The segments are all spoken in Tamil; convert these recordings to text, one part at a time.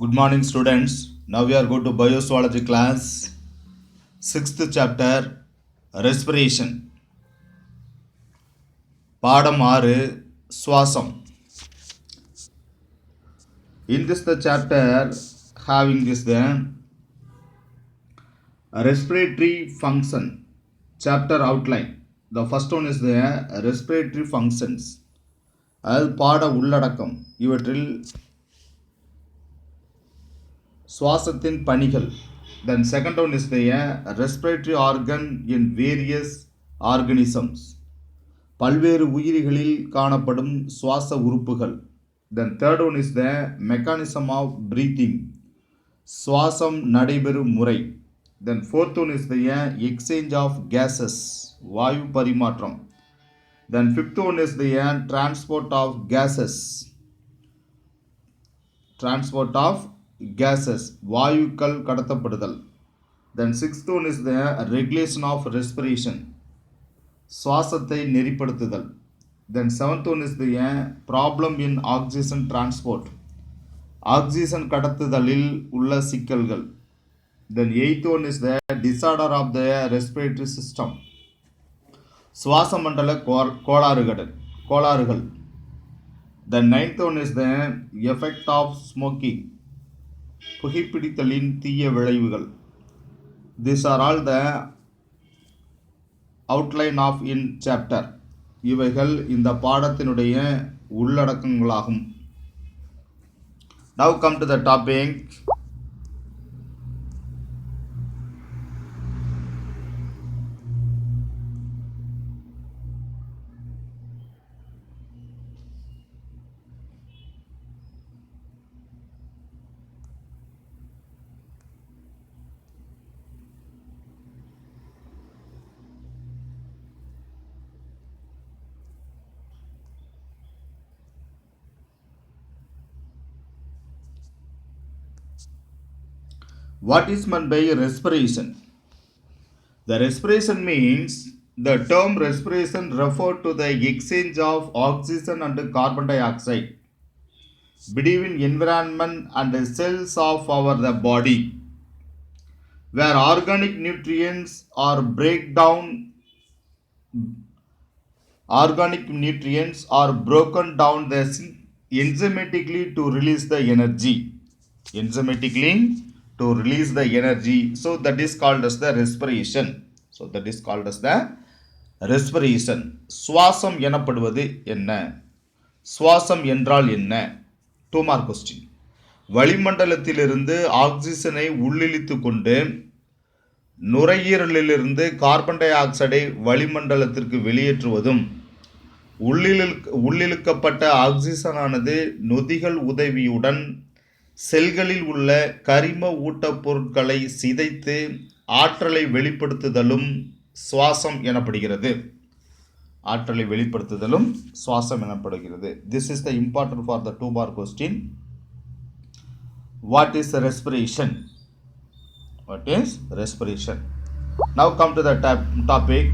Good morning, students. Now we are going to biozoology class, 6th chapter, respiration. பாடம் 6 சுவாசம். In this the chapter having this the respiratory function chapter outline. The first one is the respiratory functions. அது பாட உள்ளடக்கம். இவற்றில் சுவாசத்தின் பணிகள். Then second one is the respiratory organ in various organisms. பல்வேறு உயிரிகளில் காணப்படும் சுவாச உறுப்புகள். Then third one is the mechanism of breathing. சுவாசம் நடைபெறும் முறை. Then fourth one is the exchange of gases. வாயு பரிமாற்றம். Then fifth one is the transport of gases. Transport of gases. வாயுக்கள் கடத்தப்படுதல். Then sixth one is the regulation of respiration. சுவாசத்தை நெறிப்படுத்துதல். Then seventh one is the problem in oxygen transport. Oxygen கடத்துதலில் உள்ள சிக்கல்கள். Then eighth one is the disorder of the respiratory system. சுவாச மண்டல கோளாறுகள். The ninth one is the effect of smoking. புகைப்பிடித்தலின் தீய விளைவுகள். These are all the outline of in chapter. இவைகள் இந்த பாடத்தினுடைய உள்ளடக்கங்களாகும். Now come to the topic. What is meant by respiration? The respiration means the term respiration refers to the exchange of oxygen and carbon dioxide between environment and the cells of our the body, where organic nutrients are broken down enzymatically to release the energy. So that is called as the respiration. சுவாசம் எனப்படுவது என்ன? சுவாசம் என்றால் என்ன? 2 mark question. வளிமண்டலத்திலிருந்து ஆக்சிஜனை உள்ளிழுத்து கொண்டு நுரையீரலிலிருந்து கார்பன் டை ஆக்சைடை வளிமண்டலத்திற்கு வெளியேற்றுவதும், உள்ளிழுக்கப்பட்ட ஆக்சிஜனானது நொதிகள் உதவியுடன் செல்களில் உள்ள கரிம ஊட்டப் பொருட்களை சிதைத்து ஆற்றலை வெளிப்படுத்துதலும் சுவாசம் எனப்படுகிறது. This is the important for the 2 mark question. What is respiration? Now come to the topic.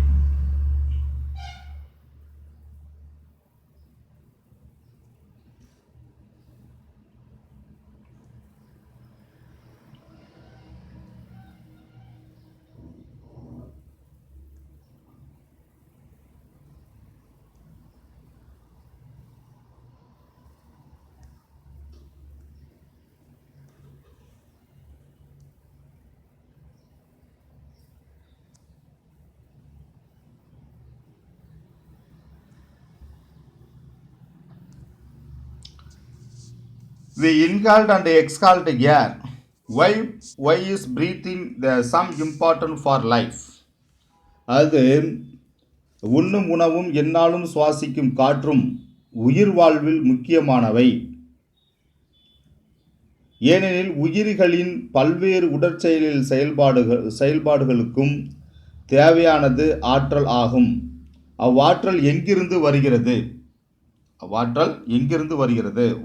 We inhaled and exhaled air. Why is breathing some important for life? அது உண்ணும் உணவும் எந்நாளும் சுவாசிக்கும் காற்றும் உயிர் வாழ்வில் முக்கியமானவை. ஏனெனில் உயிரிகளின் பல்வேறு உடற்செயலில் செயல்பாடுகளுக்கும் தேவையானது ஆற்றல் ஆகும். அவ்வாற்றல் எங்கிருந்து வருகிறது?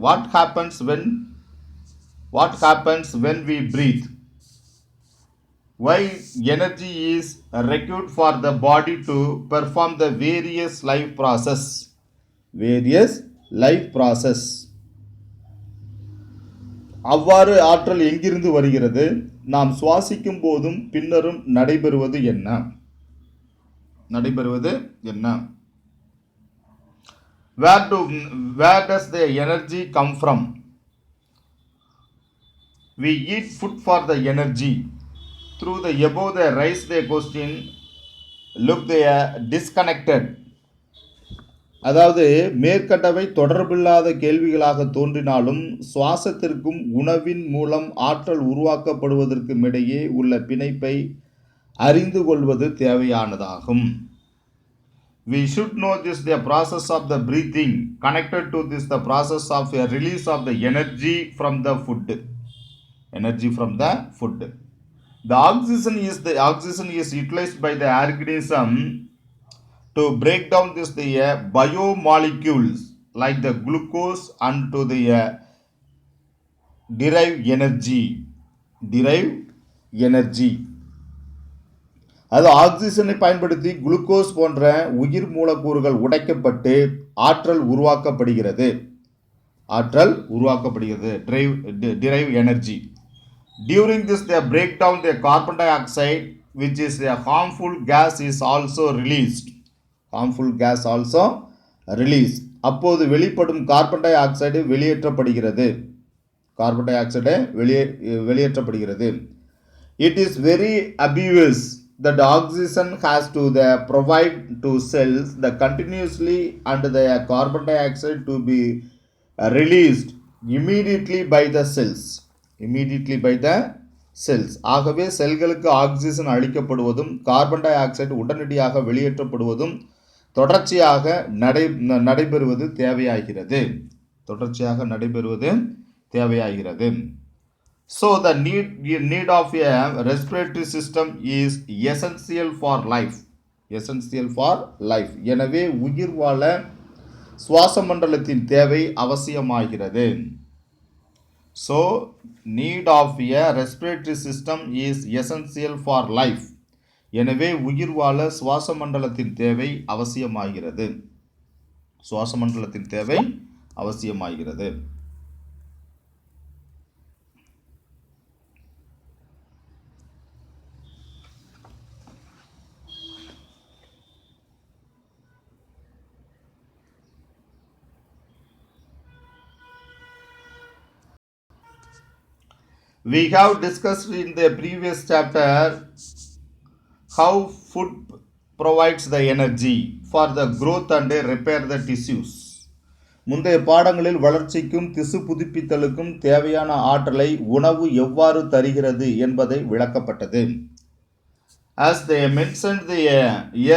What happens when we breathe? Why energy is required for the body to perform the various life process? அவ்வாறு ஆற்றல் எங்கிருந்து வருகிறது? நாம் சுவாசிக்கும் போதும் பின்னரும் நடைபெறுவது என்ன? Where does the energy come from? We eat food for the energy. Through the above they raise the question, look they are disconnected. அதாவது மேற்கண்டவை தொடர்பில்லாத கேள்விகளாக தோன்றினாலும் சுவாசத்திற்கும் உணவின் மூலம் ஆற்றல் உருவாக்கப்படுவதற்கும் இடையே உள்ள பிணைப்பை அறிந்து கொள்வது தேவையானதாகும். We should know this the process of the breathing connected to this the process of a release of the energy from the food. The oxygen is utilized by the organism to break down this the biomolecules like the glucose and to the derive energy. அது ஆக்சிஜனை பயன்படுத்தி குளுக்கோஸ் போன்ற உயிர் மூலக்கூறுகள் உடைக்கப்பட்டு ஆற்றல் உருவாக்கப்படுகிறது. derive energy. During this they break down the carbon dioxide which is a harmful gas is also released. அப்போது வெளிப்படும் கார்பன் டை ஆக்சைடு வெளியேற்றப்படுகிறது. It is very obvious that the oxygen has to provide to cells the continuously and the carbon dioxide to be released immediately by the cells. ஆகவே செல்களுக்கு ஆக்சிஜன் அளிக்கப்படுவதும் கார்பன் டை ஆக்சைடு உடனடியாக வெளியேற்றப்படுவதும் தொடர்ச்சியாக நடைபெறுவது தேவையாகிறது. So the need of a respiratory system is essential for life. எனவே உயிர் வாழ சுவாச மண்டலத்தின் தேவை அவசியமாகிறது. So need of a respiratory system is essential for life. எனவே உயிர் வாழ சுவாச மண்டலத்தின் தேவை அவசியமாகிறது. We have discussed in the previous chapter how food provides the energy for the growth and repair the tissues. முந்தைய பாடங்களில் வளர்ச்சிக்கும் திசு புதுப்பித்தலுக்கும் தேவையான ஆற்றலை உணவு எவ்வாறு தருகிறது என்பதை விளக்கப்பட்டது. As they mentioned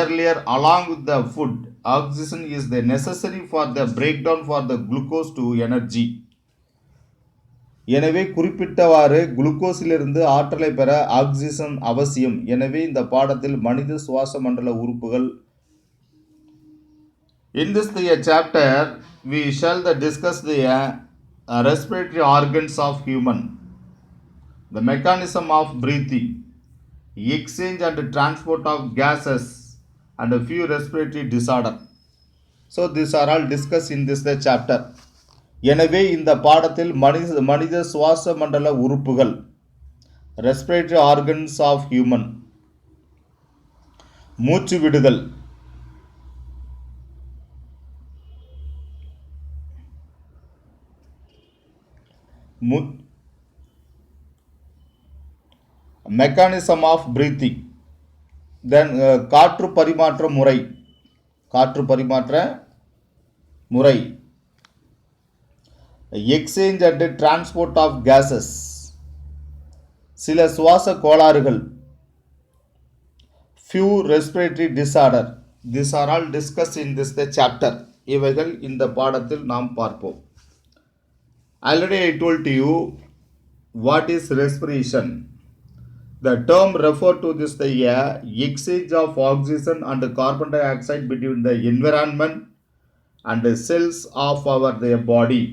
earlier, along with the food, oxygen is necessary for the breakdown for the glucose to energy. எனவே குறிப்பிட்டவாறு குளுக்கோஸிலிருந்து ஆற்றலை பெற ஆக்சிஜன் அவசியம். எனவே இந்த பாடத்தில் மனித சுவாச மண்டல உறுப்புகள். In this chapter we shall discuss the respiratory organs of human, the mechanism of breathing, exchange and transport of gases and a few respiratory disorder. So these are all discussed in this chapter. எனவே இந்த பாடத்தில் மனித சுவாச மண்டல உறுப்புகள், ரெஸ்பிரேட்டரி ஆர்கன்ஸ் ஆஃப் ஹியூமன், மூச்சு விடுதல், மெக்கானிசம் ஆஃப் பிரீத்திங், தென் காற்று பரிமாற்ற முறை, exchange and transport of gases, சில சுவாச கோளாறுகள், few respiratory disorder. These are all discussed in this chapter. இவைகள் இந்த பாடத்தில் நாம் பார்ப்போம். Already I told to you what is respiration. The term refer to this the exchange of oxygen and carbon dioxide between the environment and the cells of our body,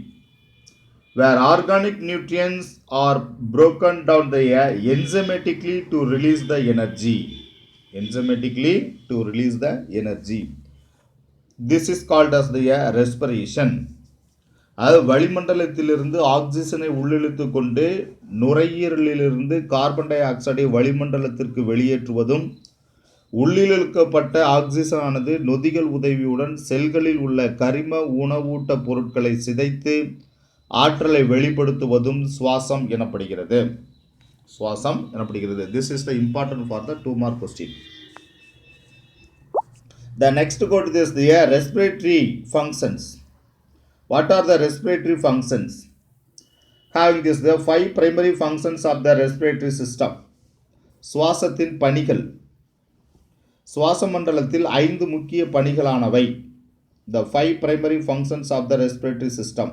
where organic nutrients are broken down enzymatically to release the energy. This is called as the respiration. அது வளிமண்டலத்திலிருந்து ஆக்சிஜனை உள்ளிழுத்து கொண்டு நுரையீரலிலிருந்து கார்பன் டை ஆக்சைடை வளிமண்டலத்திற்கு வெளியேற்றுவதும், உள்ளிழுக்கப்பட்ட ஆக்சிஜனானது நொதிகள் உதவியுடன் செல்களில் உள்ள கரிம உணவூட்ட பொருட்களை சிதைத்து ஆற்றலை வெளிப்படுத்துவதும் சுவாசம் எனப்படுகிறது. சுவாசம் எனப்படுகிறது. This is the important for the 2 mark question. The next quote is the respiratory functions. What are the respiratory functions? Having this, the 5 primary functions of the respiratory system. சுவாசத்தின் பணிகள். சுவாச மண்டலத்தில் 5 முக்கிய பணிகளானவை. The 5 primary functions of the respiratory system.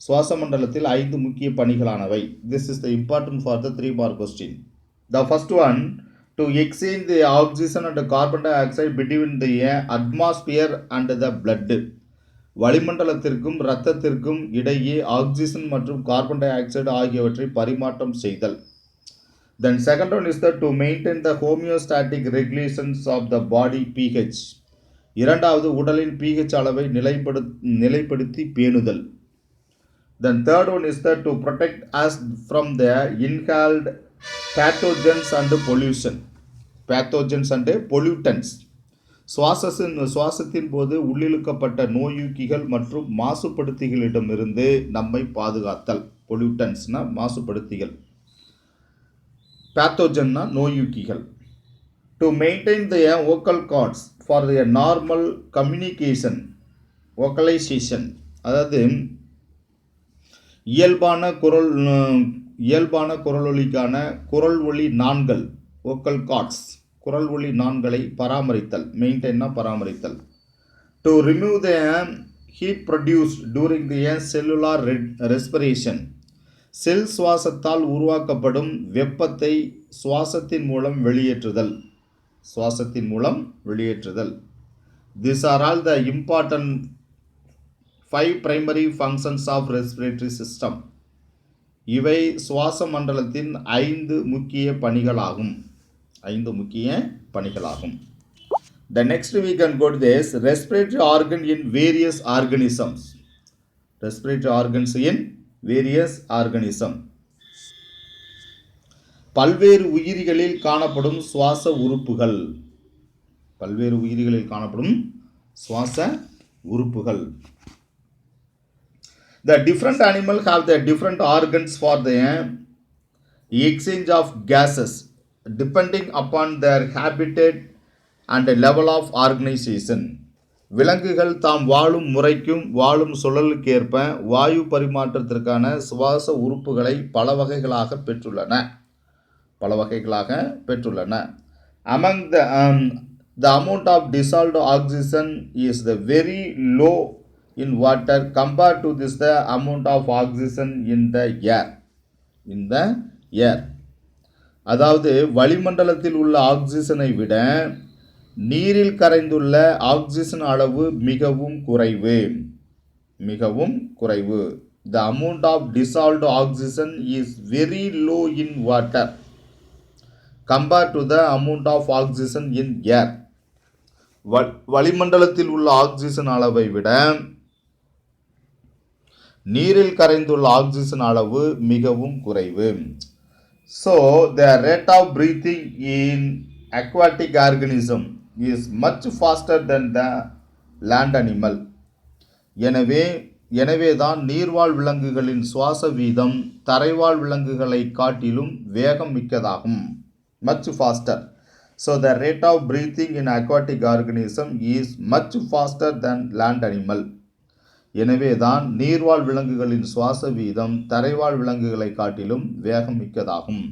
சுவாச மண்டலத்தில் 5 முக்கிய பணிகளானவை. This is the important for the 3 mark question. The first one, to exchange the oxygen and carbon dioxide between the atmosphere and the blood. வளிமண்டலத்திற்கும் இரத்தத்திற்கும் இடையே ஆக்சிஜன் மற்றும் கார்பன் டை ஆக்சைடு ஆகியவற்றை பரிமாற்றம் செய்தல். Then second one is that to maintain the homeostatic regulations of the body pH. இரண்டாவது, உடலின் pH அளவை நிலைப்படுத்தி பேணுதல். Then third one is that to protect us from the inhaled pathogens and pollution. Pathogens and pollutants. சுவாசத்தின் போது உள்ளிழுக்கப்பட்ட நோயூக்கிகள் மற்றும் மாசுபடுத்திகளிடமிருந்து நம்மை பாதுகாத்தல். பொல்யூட்டன்ஸ்னா மாசுபடுத்திகள், பேத்தோஜன்னா நோயூக்கிகள். To maintain the vocal cords for the normal communication, vocalisation, அதாவது இயல்பான குரலொலிக்கான குரல் ஒலி நாண்கள், வோக்கல் கார்ட்ஸ், குரல் ஒலி நாண்களை பராமரித்தல். மெயின்டைன்னா பராமரித்தல். To remove the heat produced during the cellular respiration. Cell சுவாசத்தால் உருவாக்கப்படும் வெப்பத்தை சுவாசத்தின் மூலம் வெளியேற்றுதல். சுவாசத்தின் மூலம் வெளியேற்றுதல். These are all the important 5 primary functions of respiratory system. இவை சுவாச மண்டலத்தின் 5 முக்கிய பணிகளாகும். 5 முக்கிய பணிகளாகும். The next we can go to this respiratory organ in various organisms. Respiratory organs in various organism. பல்வேறு உயிரிகளில் காணப்படும் சுவாச உறுப்புகள். பல்வேறு உயிரிகளில் காணப்படும் சுவாச உறுப்புகள். The different animals have the different organs for the exchange of gases depending upon their habitat and level of organization. விலங்குகள் தாம் வாழும் முறைக்கும் வாழும் சூழலுக்கேற்ப வாயு பரிமாற்றத்திற்கான சுவாச உறுப்புகளை பல வகைகளாக பெற்றுள்ளன. Among the amount of dissolved oxygen is the very low in water compared to this the amount of oxygen in the air. அதாவது வளிமண்டலத்தில் உள்ள ஆக்சிஜனை விட நீரில் கரைந்துள்ள ஆக்சிஜன் அளவு மிகவும் குறைவு. The amount of dissolved oxygen is very low in water compared to the amount of oxygen in air. வளிமண்டலத்தில் உள்ள ஆக்சிஜன் அளவை விட நீரில் கரைந்துள்ள ஆக்சிஜன் அளவு மிகவும் குறைவு. So the rate of breathing in aquatic organism is much faster than the land animal. எனவேதான் நீர்வாழ் விலங்குகளின் சுவாச வீதம் தரைவாழ் விலங்குகளை காட்டிலும் வேகம் மிக்கதாகும். Much faster. So the rate of breathing in aquatic organism is much faster than land animal. எனவேதான் நீர்வாழ் விலங்குகளின் சுவாச வீதம் தரைவாழ் விலங்குகளை காட்டிலும் வேகம் மிக்கதாகும்.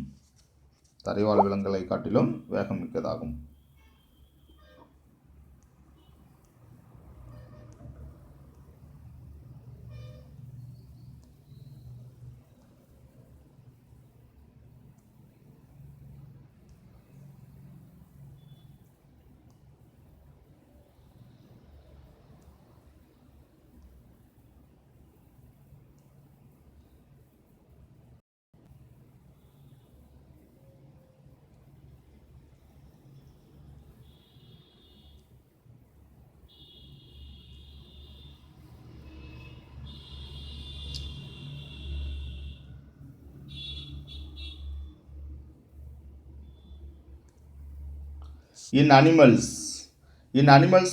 In animals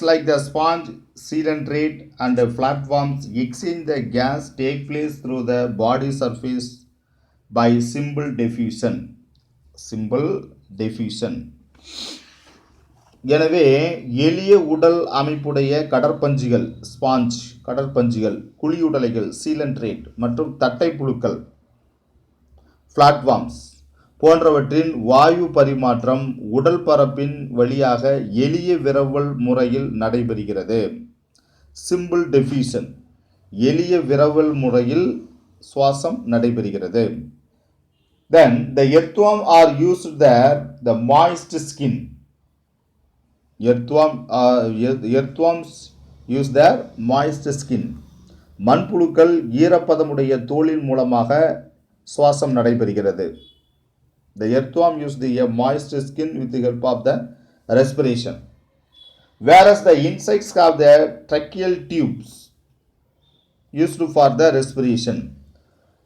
like the sponge, coelenterate, and the flatworms, exchange the gas take place through the body surface by simple diffusion. Simple diffusion. எனவே எளிய உடல் அமைப்புடைய கடற்பஞ்சிகள், ஸ்பாஞ்ச் கடற்பஞ்சிகள், குழியுடலைகள், சீலன்ட்ரேட் மற்றும் தட்டை புழுக்கள், பிளாட்வார்ம்ஸ் போன்றவற்றின் வாயு பரிமாற்றம் உடல் பரப்பின் வழியாக எளிய விரவல் முறையில் நடைபெறுகிறது. சிம்பிள் டிஃப்யூஷன், எளிய விரவல் முறையில் சுவாசம் நடைபெறுகிறது. Then the earthworm are used there, the moist skin. Earthworms use their moist skin. மண்புழுக்கள் ஈரப்பதமுடைய தோலின் மூலமாக சுவாசம் நடைபெறுகிறது. The earthworm use the moist skin with the help of the respiration. Whereas the insects have their tracheal tubes used for the respiration.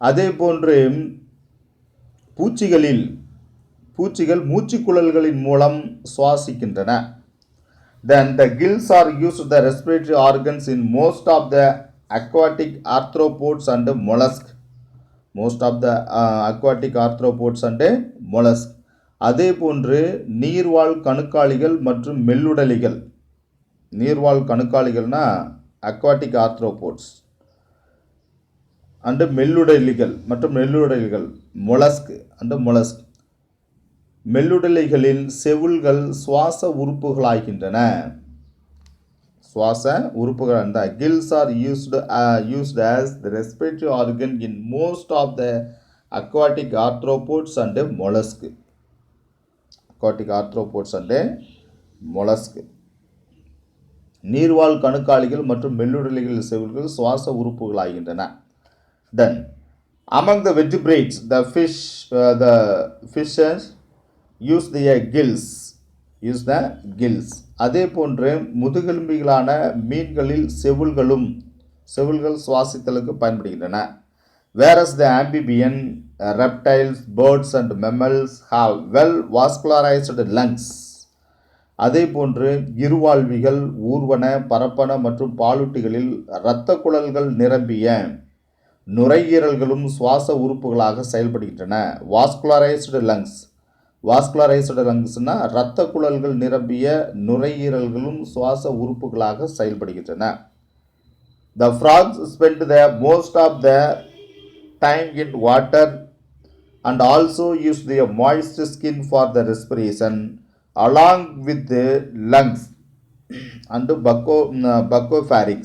அதே போன்று பூச்சிகள் மூச்சுக்குழல்களின் மூலம் சுவாசிக்கின்றன. Then the gills are used the respiratory organs in most of the aquatic arthropods and mollusks. Most of the aquatic arthropods and mollusks. அதே போன்று நீர்வாழ் கணுக்காலிகள் மற்றும் மெல்லுடலிகள். நீர்வாழ் கணுக்காலிகள்னா aquatic arthropods and மெல்லுடலிகள் மற்றும் மெல்லுடலிகள் mollusk and mollusk. மெல்லுடலிகளில் செவுள்கள் சுவாச உறுப்புகளாகின்றன. சுவாச உறுப்புகள். அந்த gills are used as the respiratory organ in most of the aquatic arthropods and mollusks. Aquatic arthropods and mollusks. நீர்வாழ் கணுக்காலிகள் மற்றும் மெல்லுடலிகளில் செவுள்கள் சுவாச உறுப்புகளாகின்றன. Then among the vertebrates, the fishes use the gills. அதே போன்று முதுகெலும்பிகளான மீன்களில் செவுள்கள் சுவாசித்தலுக்கு பயன்படுகின்றன. Whereas the amphibian, reptiles, birds and mammals have well vascularized lungs. அதே போன்று இருவாழ்விகள், ஊர்வன, பரப்பன மற்றும் பாலூட்டிகளில் இரத்த குழல்கள் நிரம்பிய நுரையீரல்களும் சுவாச உறுப்புகளாக செயல்படுகின்றன. வாஸ்குலரைஸ்டு லங்ஸ்னா இரத்த குழல்கள் நிரம்பிய நுரையீரல்களும் சுவாச உறுப்புகளாக செயல்படுகின்றன. The frogs spend the most of their time in water and also use their moist skin for the respiration along with the lungs and buccopharynx.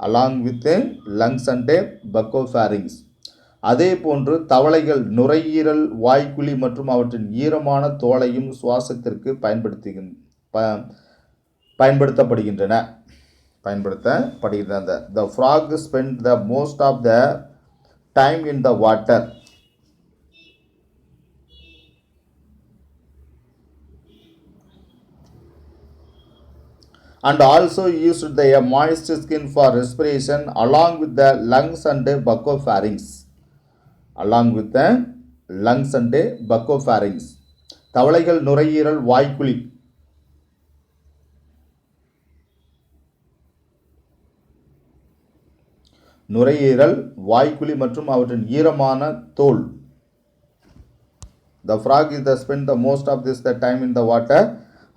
Along with the lungs and buccopharynx. அதே போன்று தவளைகள் நுரையீரல், வாய்க்குழி மற்றும் அவற்றின் ஈரமான தோலையும் சுவாசத்திற்கு பயன்படுத்தப்படுகின்றன. The frog spend the most of the time in the water and also used their moist skin for respiration along with the lungs and buccopharynx. தவளைகள் நுரையீரல், வாய்க்குழி மற்றும் அவற்றின் ஈரமான தோல். The frog spend the most of the time in the water,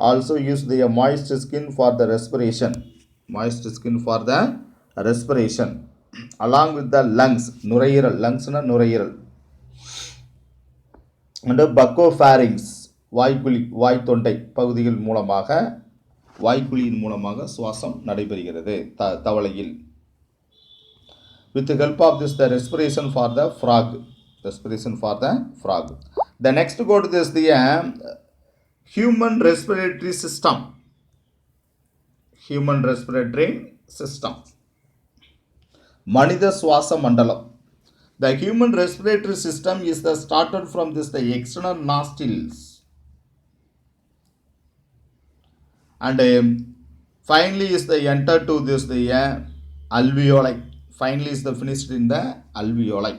also use their moist skin for the respiration. Along with the lungs, நுரையீரல், லங்ஸ்னா நுரையீரல், and buccopharynx, வாய்த்தொண்டை பகுதிகள் மூலமாக, வாய்க்குழியின் மூலமாக சுவாசம் நடைபெறுகிறது தவளையில். With the help of this, the respiration for the frog. The next go to this, the human respiratory system. மனித சுவாச மண்டலம். The human respiratory system is started from the external nostrils and finally is entered to the alveoli. Finally is finished in the alveoli.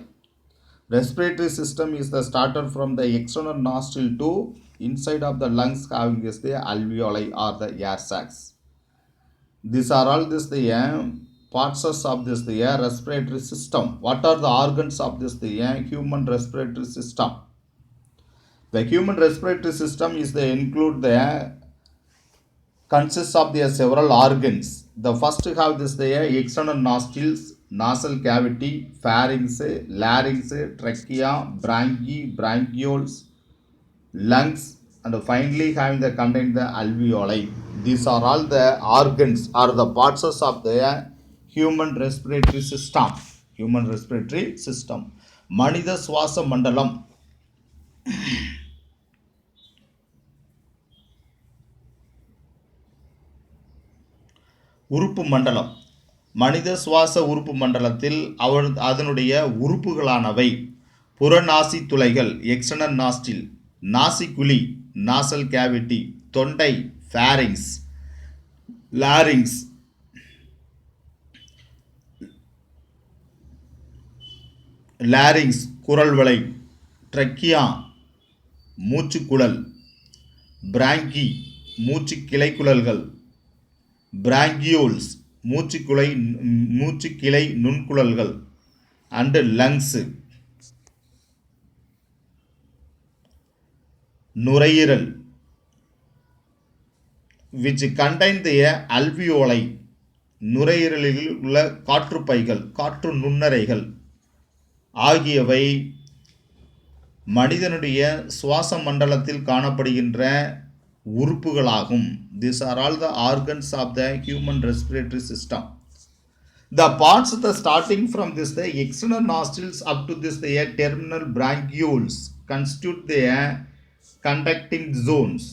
Respiratory system is the starter from the external nostril to inside of the lungs having this the alveoli or the air sacs. These are all this the parts of this the respiratory system. What are the organs of this the human respiratory system? The human respiratory system is the include the consists of the several organs. The first have this the external nostrils, nasal cavity, pharynx, larynx, trachea, bronchi, bronchioles, lungs, and finally having the contain the alveoli. These are all the organs or the parts of the human respiratory system. Human respiratory system. மனித சுவாச மண்டலம். உறுப்பு மண்டலம். மனித சுவாச உறுப்பு மண்டலத்தில் அதனுடைய உறுப்புகளானவை புறநாசி துளைகள் எக்ஸ்டர்னல் நாஸ்டில், நாசிக்குழி நாசல் கேவிட்டி, தொண்டை ஃபேரிங்ஸ், லாரிங்ஸ், லாரிங்ஸ் குரல்வளை, ட்ரக்கியா மூச்சுக்குழல், பிராங்கி மூச்சு கிளைக்குழல்கள், பிராங்கியோல்ஸ் மூச்சுக்கிளை நுண்குழல்கள், அண்டு லங்ஸ் நுரையீரல் which contain the alveoli, நுரையீரலில் உள்ள காற்றுப்பைகள், காற்று நுண்ணறைகள் ஆகியவை மனிதனுடைய சுவாச மண்டலத்தில் காணப்படுகின்ற உறுப்புகளாகும். These are all the organs of the human respiratory system. The parts the starting from this the external nostrils up to this the terminal bronchioles constitute the conducting zones.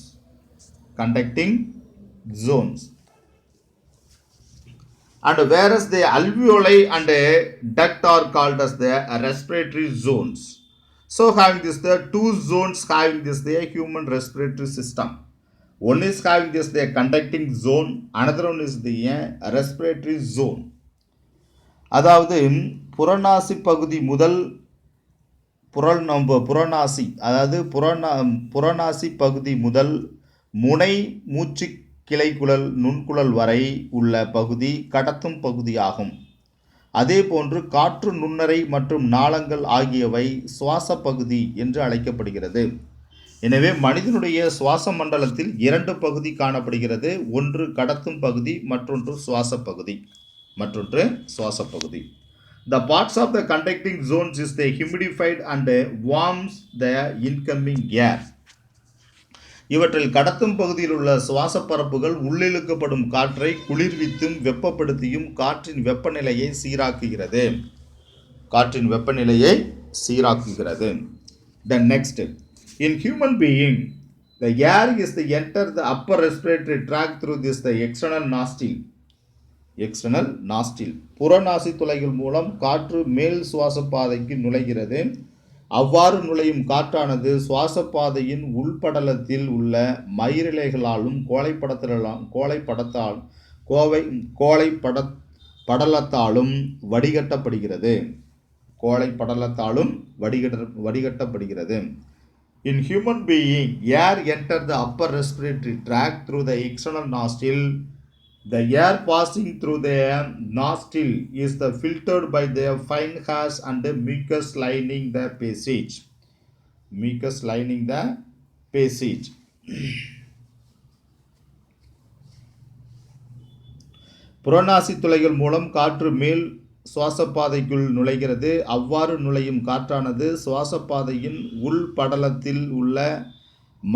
And whereas the alveoli and duct are called as the respiratory zones. So having this the two zones having this the human respiratory system. One is having this the conducting zone, another one is the respiratory zone. அதாவது புறநாசி பகுதி முதல் புறநாசி பகுதி முதல் முனை மூச்சு கிளைக்குழல் நுண்குழல் வரை உள்ள பகுதி கடத்தும் பகுதியாகும். அதே போன்று காற்று நுண்ணறை மற்றும் நாளங்கள் ஆகியவை சுவாச பகுதி என்று அழைக்கப்படுகிறது. எனவே மனிதனுடைய சுவாச மண்டலத்தில் இரண்டு பகுதி காணப்படுகிறது. ஒன்று கடத்தும் பகுதி, மற்றொன்று சுவாச பகுதி. The parts of the conducting zones is the humidified and warms the incoming air. இவற்றில் கடத்தும் பகுதியில் உள்ள சுவாச பரப்புகள் உள்ளிழுக்கப்படும் காற்றை குளிர்வித்தும் வெப்பப்படுத்தியும் காற்றின் வெப்பநிலையை சீராக்குகிறது. Then next, in human being, the air is to enter the upper respiratory tract through this the external nostril. புறநாசி துளைகள் மூலம் காற்று மேல் சுவாச பாதைக்கு நுழைகிறது. அவ்வாறு நுழையும் காற்றானது சுவாச பாதையின் உள்படலத்தில் உள்ள மயிரிழைகளாலும் கோழைப்படலத்தாலும் வடிகட்டப்படுகிறது. In human being, air enter the upper respiratory tract through the external nostril. The air passing through the nostril is filtered by the fine hairs and the mucus lining the passage. புறநாசி துளைகள் மூலம் காற்று மேல் சுவாசப்பாதைக்குள் நுழைகிறது. அவ்வாறு நுழையும் காற்றானது சுவாசப்பாதையின் உள் படலத்தில் உள்ள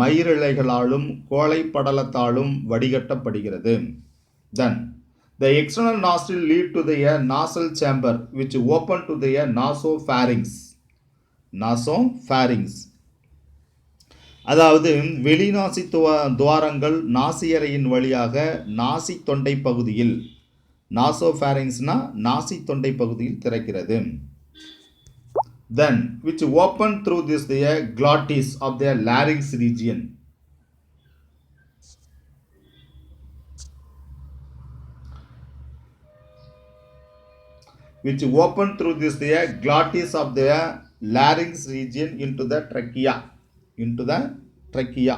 மயிரிழைகளாலும் கோழைப்படலத்தாலும் வடிகட்டப்படுகிறது. Then the external nostril lead to the nasal chamber which open to the nasopharynx. அதாவது வெளிநாசி துவாரங்கள் நாசியறையின் வழியாக நாசி தொண்டை பகுதியில், நாசோஃபாரிங்ஸ்னா நாசி தொண்டை பகுதியில் திறக்கிறது. Then which open through this the glottis of the larynx region. Which open through this the glottis of the larynx region into the trachea.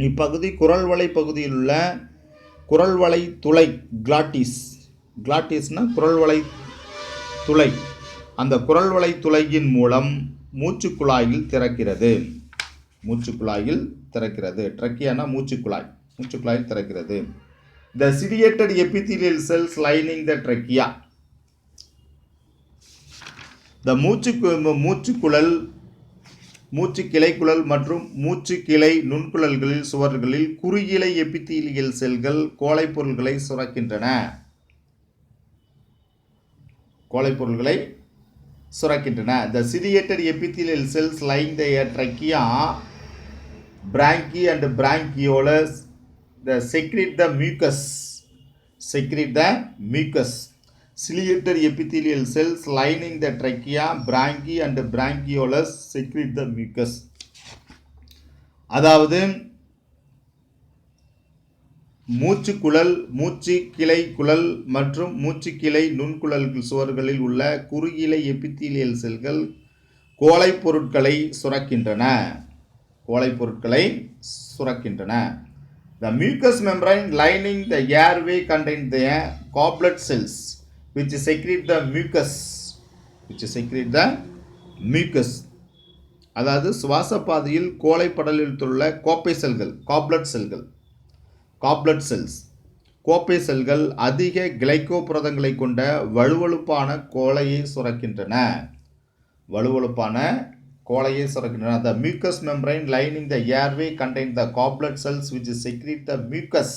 இப்பகுதி குரல்வளை பகுதியில் உள்ள குரல்வளை துளை கிளாட்டிஸ்னா குரல்வளை துளை, அந்த குரல்வளை துளையின் மூலம் மூச்சுக்குழாயில் திறக்கிறது. ட்ரக்கியானா மூச்சுக்குழாயில் திறக்கிறது. The ciliated epithelial cells lining the trachea. The மூச்சுக்குழல், மூச்சுக்கிளைக்குழல் மற்றும் மூச்சுக்கிளை நுண்குழல்களில் சுவர்களில் குறுகிழை எபித்தீலியல் செல்கள் கோழைப்பொருள்களை சுரக்கின்றன. The ciliated epithelial cells lining the trachea, bronchi and bronchioles, they secrete the mucus. Ciliated epithelial cells lining the trachea, bronchi and bronchioles secrete the mucus. அதாவது மூச்சுக்குழல், மூச்சுக்கிளைக்குழல் மற்றும் மூச்சுக்கிளை நுண்குழல் சுவர்களில் உள்ள குறுகிழை எபித்தீலியல் செல்கள் கோழைப்பொருட்களை சுரக்கின்றன. The mucous membrane lining the airway contains the goblet cells which secrete the mucus. அதாவது சுவாச பாதையில் கோழைப்படலில் உள்ள கோப்பை செல்கள் காப்லெட் செல்ஸ், கோப்பை செல்கள் அதிக கிளைகோ புரதங்களை கொண்ட வழுவழுப்பான கோழையை சுரக்கின்றன. The mucous membrane lining the airway contains the goblet cells which secrete the mucus.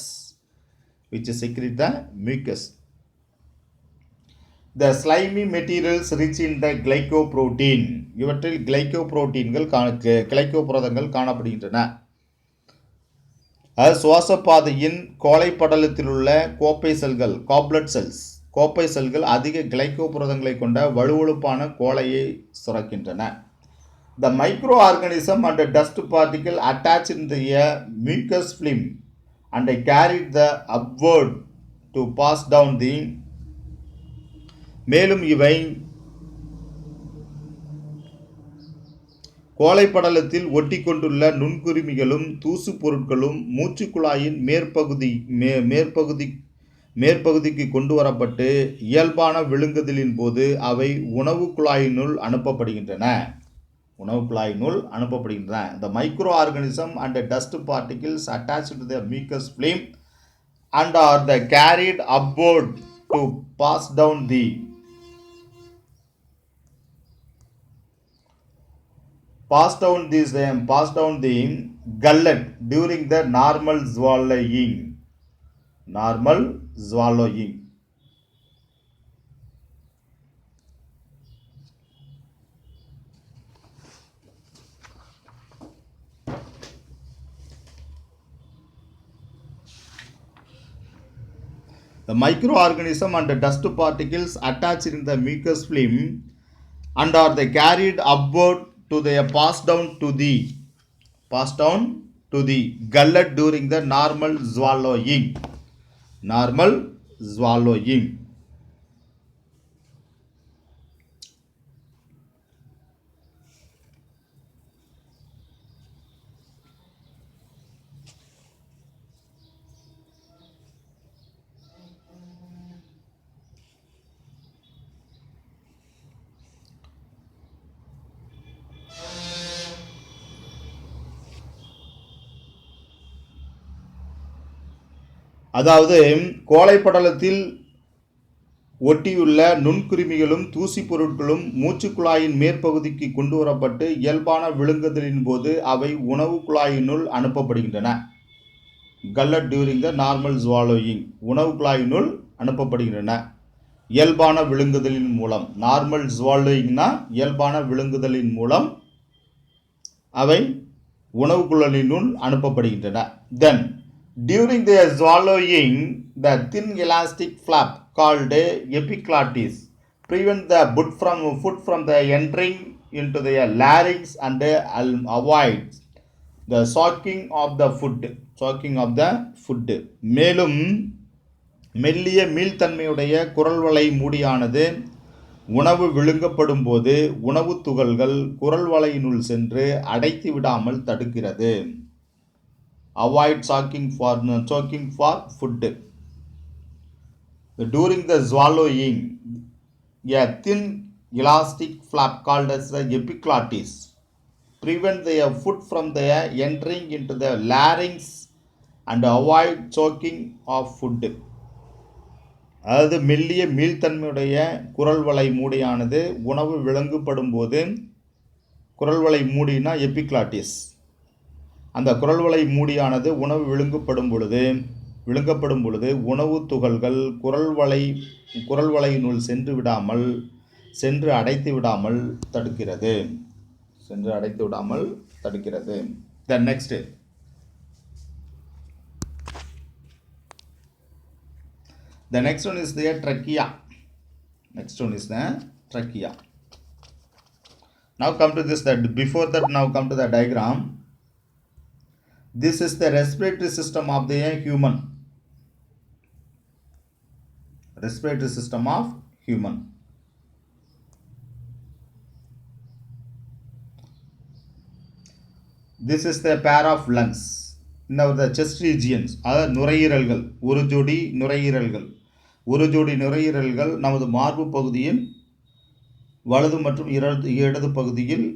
The slimy materials rich in the glycoprotein. இவற்றில் கிளைகோ புரதங்கள் காணப்படுகின்றன. சுவாச பாதையின் கோழைப்படலத்தில் உள்ள கோப்பை செல்கள் கோப்பை செல்கள் அதிக கிளைகோ புரதங்களை கொண்ட வழுவழுப்பான கோழையை சுரக்கின்றன. The microorganism and dust particle attached in the mucus film and carried the upward to pass down the. மேலும் இவை கோழைப்படலத்தில் ஒட்டி கொண்டுள்ள நுண்குருமிகளும் தூசு பொருட்களும் மூச்சுக்குழாயின் மேற்பகுதிக்கு கொண்டு வரப்பட்டு இயல்பான விழுங்குதலின் போது அவை உணவு குழாயினுள் அனுப்பப்படுகின்றன. The microorganism and dust particles attached to the mucus film and are carried upward to pass down the gullet during the normal swallowing. The microorganism and dust particles attached in the mucus film and are carried upward to pass down to the gullet during the normal swallowing. அதாவது கோழைப்படலத்தில் ஒட்டியுள்ள நுண்குருமிகளும் தூசி பொருட்களும் மூச்சுக்குழாயின் மேற்பகுதிக்கு கொண்டு வரப்பட்டு இயல்பான விழுங்குதலின் போது அவை உணவு குழாயினுள் அனுப்பப்படுகின்றன. gullet during the normal swallowing, உணவு குழாயினுள் அனுப்பப்படுகின்றன இயல்பான விழுங்குதலின் மூலம். நார்மல் swallowingனா இயல்பான விழுங்குதலின் மூலம் அவை உணவு குழாயினுள் அனுப்பப்படுகின்றன. Then during the swallowing, the thin elastic flap called epiglottis prevent the food from the entering into the larynx and avoids the sucking of the food. மேலும் மெல்லிய மீள்தன்மையுடைய குரல்வளை மூடியானது உணவு விழுங்கப்படும் போது உணவு துகள்கள் குரல் வளையினுள் சென்று அடைத்து விடாமல் தடுக்கிறது. Avoid choking for food. During the swallowing, a thin elastic flap called as the epiglottis prevent the food from the entering into the larynx and avoid choking of food. அதாவது மெல்லிய மீள்தன்மையுடைய குரல் வளை மூடியானது உணவு விழுங்கப்படும் போது குரல் வளை மூடினா எபிக்ளாட்டிஸ், அந்த குரல் வளை மூடியானது உணவு விழுங்கப்படும் பொழுது உணவு துகள்கள் குரல் வளையினுள் சென்று அடைத்து விடாமல் தடுக்கிறது. Then next, the next one is the trachea. Now come to this. Before that, now come to the diagram. This is the respiratory system of the human. This is the pair of lungs. Now the chest regions, அதாவது நுரையீரல்கள், ஒரு ஜோடி நுரையீரல்கள் நமது மார்பு பகுதியின் வலது மற்றும் இடது பகுதியில்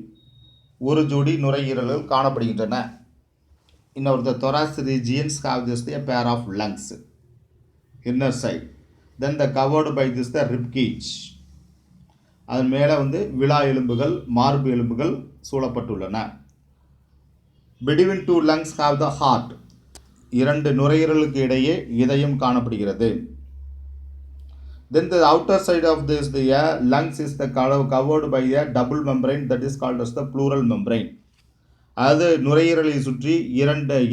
ஒரு ஜோடி நுரையீரல்கள் காணப்படுகின்றன. In the thoracic regions have this a pair of lungs, inner side. Then the covered by this the rib cage. அதன் மேலே விலா எலும்புகள், மார்பு எலும்புகள் சூழப்பட்டுள்ளன. Between two lungs have the heart. இரண்டு நுரையீரலுக்கு இடையே இதயம் காணப்படுகிறது. Then the outer side of this the lungs is the covered by a double membrane that is called as the pleural membrane. அது நுரையீரலை சுற்றி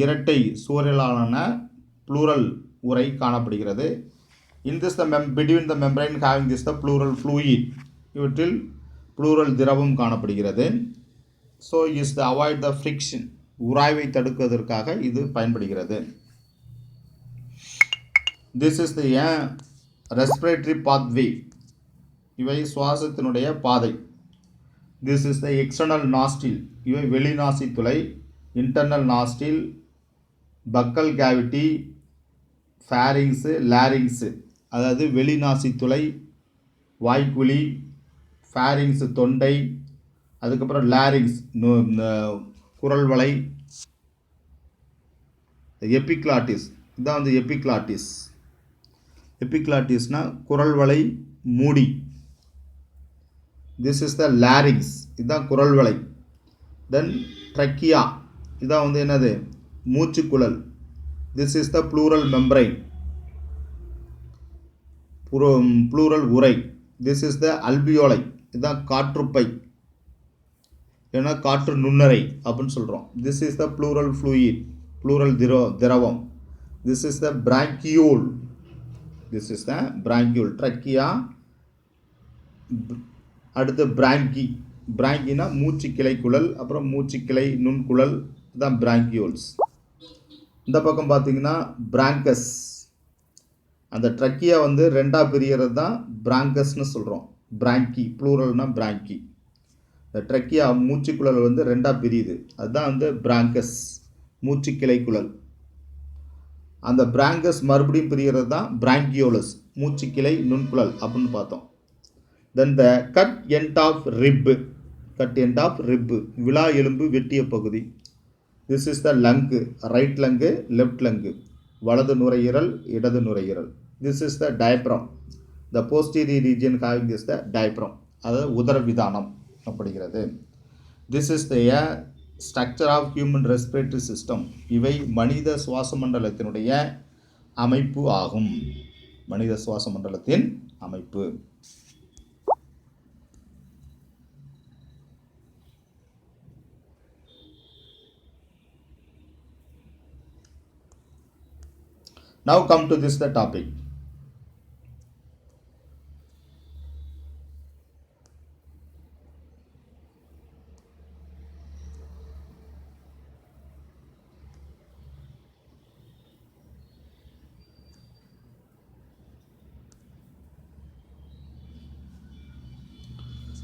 இரட்டை சூழலான pleural உறை காணப்படுகிறது. In this between the membrane having this the pleural fluid, இவற்றில் pleural திரவம் காணப்படுகிறது. So is to avoid the friction, உராய்வை தடுப்பதற்காக இது பயன்படுகிறது. This is the respiratory pathway. இவை சுவாசத்தினுடைய பாதை. This is the external nostril. இவை வெளி நாசித்துளை. Internal nostril, buccal cavity, pharynx, larynx. அதாவது வெளி நாசித்துளை, வாய்க்குழி, pharynx தொண்டை, அதுக்கப்புறம் larynx குரல் வளை, எபிக்ளாட்டிஸ். இதான் எபிக்ளாட்டிஸ். எபிக்ளாட்டிஸ்னா குரல் வளை மூடி. This is the larynx. இதுதான் குரல் வளை. Then trachea. இதான் என்னது? மூச்சுக்குழல். This is the pleural membrane. pleural உறை. This is the alveoli. இதுதான் காற்றுப்பை, ஏன்னா காற்று நுண்ணறை அப்படின்னு சொல்கிறோம். This is the pleural fluid, pleural திரவம். This is the bronchiole. trachea. அடுத்து பிராங்கினா மூச்சு கிளை குழல், அப்புறம் மூச்சு கிளை நுண்குழல், தான் பிராங்கியோல்ஸ். இந்த பக்கம் பார்த்தீங்கன்னா பிராங்கஸ். அந்த ட்ரக்கியா ரெண்டாக பிரியறது தான் பிராங்கஸ்னு சொல்கிறோம். பிராங்கி ப்ளூரல்னா பிராங்கி. இந்த ட்ரக்கியா மூச்சுக்குழல் ரெண்டாக பிரியுது, அதுதான் பிராங்கஸ், மூச்சு கிளை குழல். அந்த பிராங்கஸ் மறுபடியும் பிரியறது தான் பிராங்கியோலஸ், மூச்சு கிளை நுண்குழல் அப்படின்னு பார்த்தோம். Then the cut end of rib, விலா எலும்பு வெட்டிய பகுதி. This is the lung, right lung, left lung, வலது நுரையீரல், இடது நுரையீரல். This is the diaphragm, the posterior region having this the diaphragm, அதாவது உதரவிதானம் அப்படிங்கிறது. This is the structure of human respiratory system. இவை மனித சுவாச மண்டலத்தினுடைய அமைப்பு ஆகும். மனித சுவாச மண்டலத்தின் அமைப்பு. Now come to this the topic.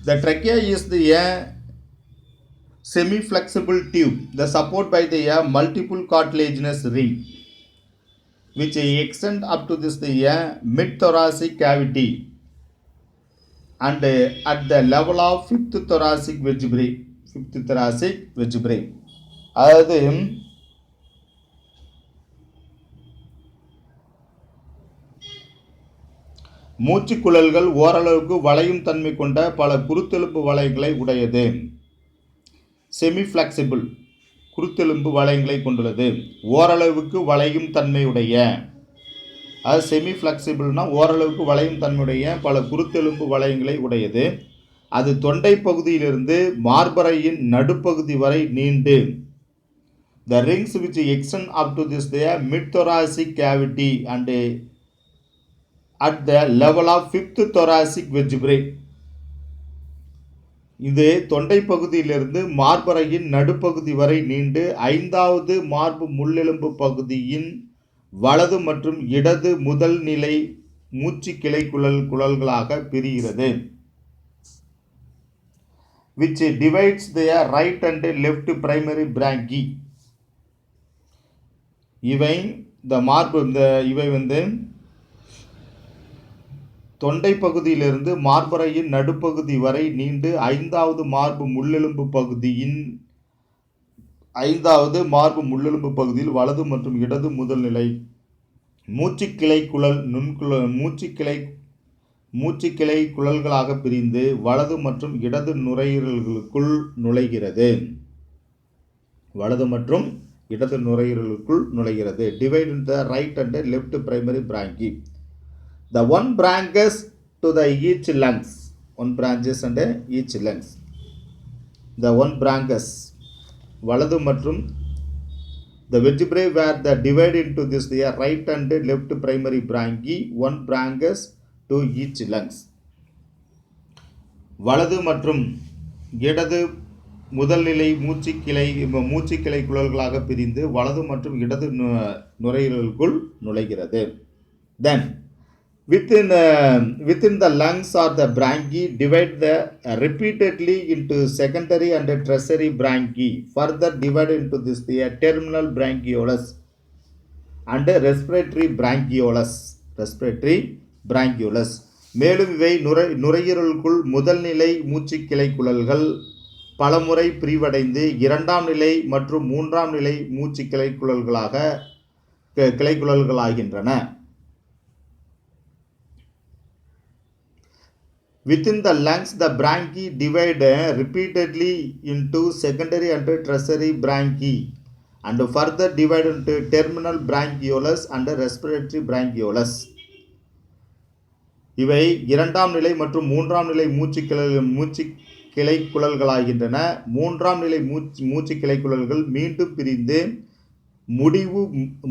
The trachea is the semi-flexible tube, the support by the multiple cartilaginous ring, which extend up to this the mid-thoracic cavity and at the level of fifth thoracic vertebrae. அதாவது மூச்சுக்குழல்கள் ஓரளவுக்கு வளையும் தன்மை கொண்ட பல குருத்தெலும்பு வளையங்களை உடையது. செமி ஃப்ளெக்சிபிள் குருத்தெலும்பு வளையங்களை கொண்டுள்ளது. ஓரளவுக்கு வளையும் தன்மையுடைய, அது செமி ஃப்ளெக்சிபிள்னா ஓரளவுக்கு வளையும் தன்மையுடைய பல குருத்தெலும்பு வளையங்களை உடையது. அது தொண்டை பகுதியிலிருந்து மார்பறையின் நடுப்பகுதி வரை நீண்டு the rings which extend up to this their mid-thoracic cavity and at the level of fifth thoracic vertebrae. இது தொண்டை பகுதியிலிருந்து மார்பறையின் நடுப்பகுதி வரை நீண்டு ஐந்தாவது மார்பு முள்ளெலும்பு பகுதியின் வலது மற்றும் இடது முதல் நிலை மூச்சு கிளை குழல்களாக பிரிகிறது. which divides their right and left primary branchiae. இவை தொண்டை பகுதியிலிருந்து மார்பறையின் நடுப்பகுதி வரை நீண்டு ஐந்தாவது மார்பு முள்ளெலும்பு பகுதியில் வலது மற்றும் இடது முதல் நிலை மூச்சுக்கிளை குழல்களாக பிரிந்து வலது மற்றும் இடது நுரையீரல்களுக்குள் நுழைகிறது. Divide in the right and left primary branchiae. The one branches to the each lungs. The one branches வலது மற்றும் the vertebrae were the divide into this the right and left primary branchiae. One branches to each lungs. வலது மற்றும் இடது முதல்நிலை மூச்சுக்கிளை குழல்களாக பிரிந்து வலது மற்றும் இடது நுரையீரலுக்குள் நுழைகிறது. Then within the lungs or the branchiae divide repeatedly into secondary and tertiary branchiae, further divided into this the terminal branchioles and respiratory branchioles. மேலும் இவை நுரையீரலுக்குள் முதல் நிலை மூச்சுக்கிளை குழல்கள் பலமுறை பிரிவடைந்து இரண்டாம் நிலை மற்றும் மூன்றாம் நிலை மூச்சு கிளைக்குழல்களாகின்றன. Within the lungs, the branchiae divide repeatedly into secondary and tertiary branchiae and further divide into terminal branchioles and respiratory branchioles. இவை இரண்டாம் நிலை மற்றும் மூன்றாம் நிலை மூச்சு கிளைக்குழல்களாகின்றன. மூன்றாம் நிலை மூச்சு கிளைக்குழல்கள் மீண்டும் பிரிந்து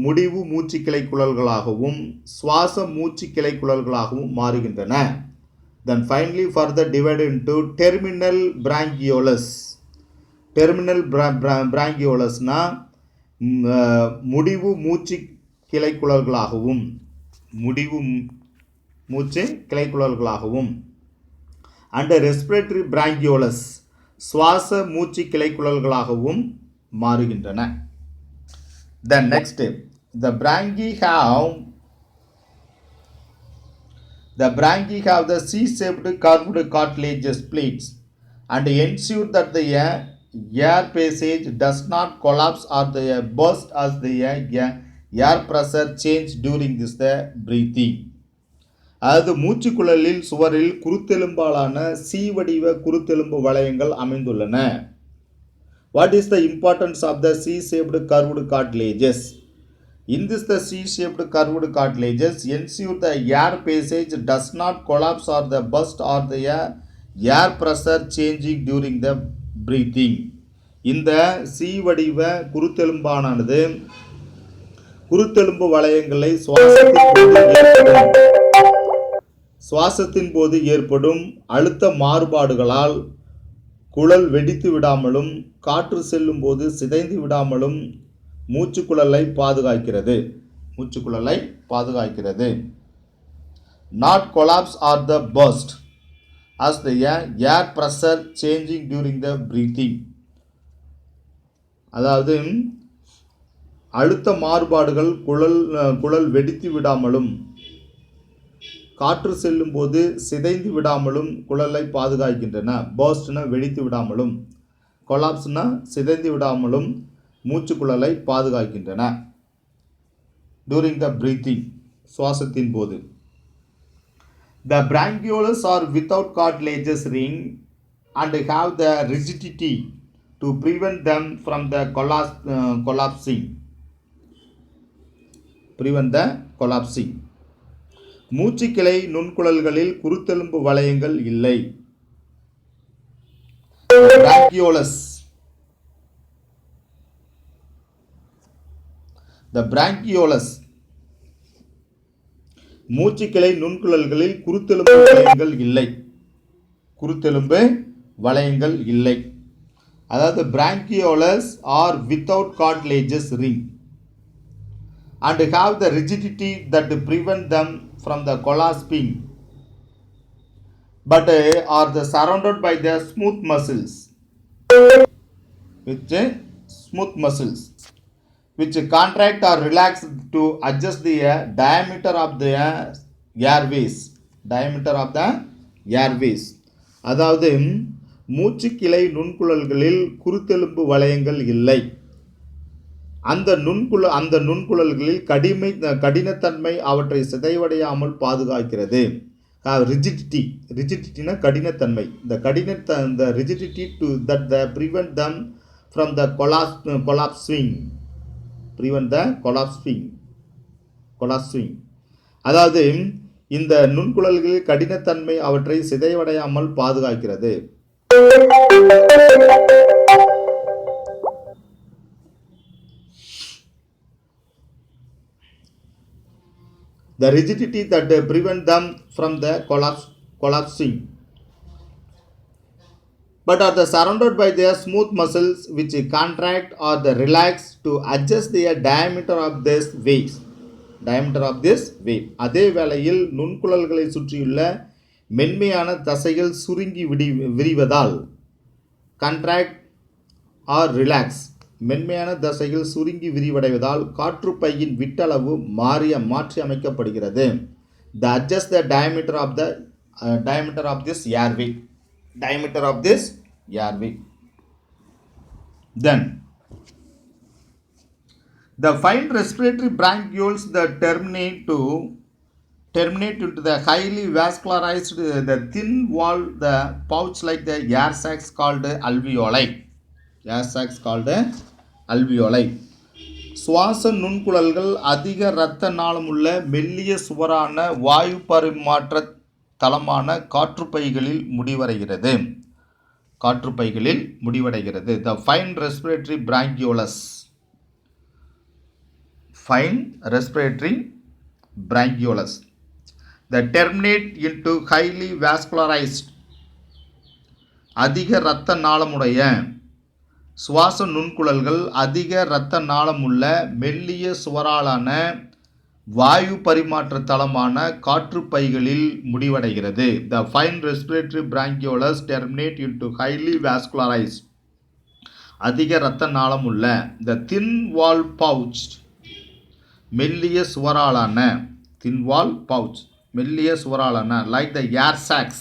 முடிவு மூச்சு கிளைக்குழல்களாகவும் சுவாச மூச்சு கிளைக்குழல்களாகவும் மாறுகின்றன. Then finally further divided into terminal branchioles. Terminal branchiolesனா முடிவு மூச்சு கிளைக்குழல்களாகவும் and respiratory branchioles சுவாச மூச்சு கிளைக்குழல்களாகவும் மாறுகின்றன. Then next, the branchiae have the C-shaped curved cartilaginous plates and ensure that the air passage does not collapse or the burst as the air pressure change during this breathing. அதாவது மூச்சுக்குழலில் சுவரில் குருத்தெலும்பாலான சி வடிவ குருத்தெலும்பு வளையங்கள் அமைந்துள்ளன. What is the importance of the C-shaped curved cartilages? In this, the C-shaped curved cartilages ensure the air passage does not collapse or the burst or the air pressure changing during the breathing. இந்த சி வடிவ குருத்தெலும்பானது குருத்தெலும்பு வளையங்களை சுவாசத்தின் போது ஏற்படும் அழுத்த மாறுபாடுகளால் குழல் வெடித்து விடாமலும் காற்று செல்லும் போது சிதைந்து விடாமலும் மூச்சுக்குழலை பாதுகாக்கிறது. Not collapse or the burst. as the air pressure changing during the breathing. அதாவது அழுத்த மாறுபாடுகள் குழல் வெடித்து விடாமலும் காற்று செல்லும் போது சிதைந்து விடாமலும் குழலை பாதுகாக்கின்றன. பர்ஸ்ட்னா வெடித்து விடாமலும், கொலாப்ஸ்னா சிதைந்து விடாமலும் மூச்சுக்குழலை பாதுகாக்கின்றன. டூரிங் த பிரீத்திங், சுவாசத்தின் போது. The bronchioles are without cartilaginous ring and have the rigidity to prevent them from the collapsing. Prevent the collapsing. மூச்சுக்கிளை நுண்குழல்களில் குருத்தெலும்பு வளையங்கள் இல்லை. Bronchioles. The bronchioles. மூச்சுக்கிளை நுண்குழல்களில் குருத்தெலும்பு வளையங்கள் இல்லை. குருத்தெலும்பு வளையங்கள் இல்லை. அதாவது bronchioles are without cartilaginous ring and have the rigidity that prevent them from the collapsing, but are surrounded by the smooth muscles, which contract or relax to adjust the diameter of the airways. அதாவது மூச்சுக்கிளை நுண்குழல்களில் குருத்தெலும்பு வளையங்கள் இல்லை. அந்த நுண்குழல்களில் கடினத்தன்மை அவற்றை சிதைவடையாமல் பாதுகாக்கிறது. ரிஜிடிட்டினா கடினத்தன்மை. இந்த rigidity to that prevent them from the collapsing. அதாவது இந்த நுண்குழல்களில் கடினத்தன்மை அவற்றை சிதைவடையாமல் பாதுகாக்கிறது. The rigidity that prevent them from the collapsing, but are surrounded by their smooth muscles which contract or relax to adjust the diameter of this wave. அதே வேளையில் நுண்குழல்களை சுற்றியுள்ள மென்மையான தசைகள் சுருங்கி விரிவதால் contract or relax, மென்மையான தசைகள் சுருங்கி விரிவடைவதால் காற்றுப்பையின் விட்டளவு மாற்றி அமைக்கப்படுகிறது. The adjust the diameter of this airway. Then the fine respiratory bronchioles that terminate into the highly vascularized the thin wall the pouch like the air sacs called alveoli. சுவாச நுண்குழல்கள் அதிக இரத்த நாளமுள்ள மெல்லிய சுவரான வாயு பரிமாற்ற தளமான காற்றுப்பைகளில் முடிவடைகிறது. The fine respiratory bronchioles. That terminate into highly vascularized அதிக இரத்த நாளமுடைய சுவாச நுண்குழல்கள் அதிக இரத்த நாளமுள்ள மெல்லிய சுவராலான வாயு பரிமாற்ற தளமான காற்றுப்பைகளில் முடிவடைகிறது. The fine respiratory bronchioles terminate into highly vascularized அதிக இரத்த நாளமுள்ள the thin wall pouch மெல்லிய சுவராலான like the air sacs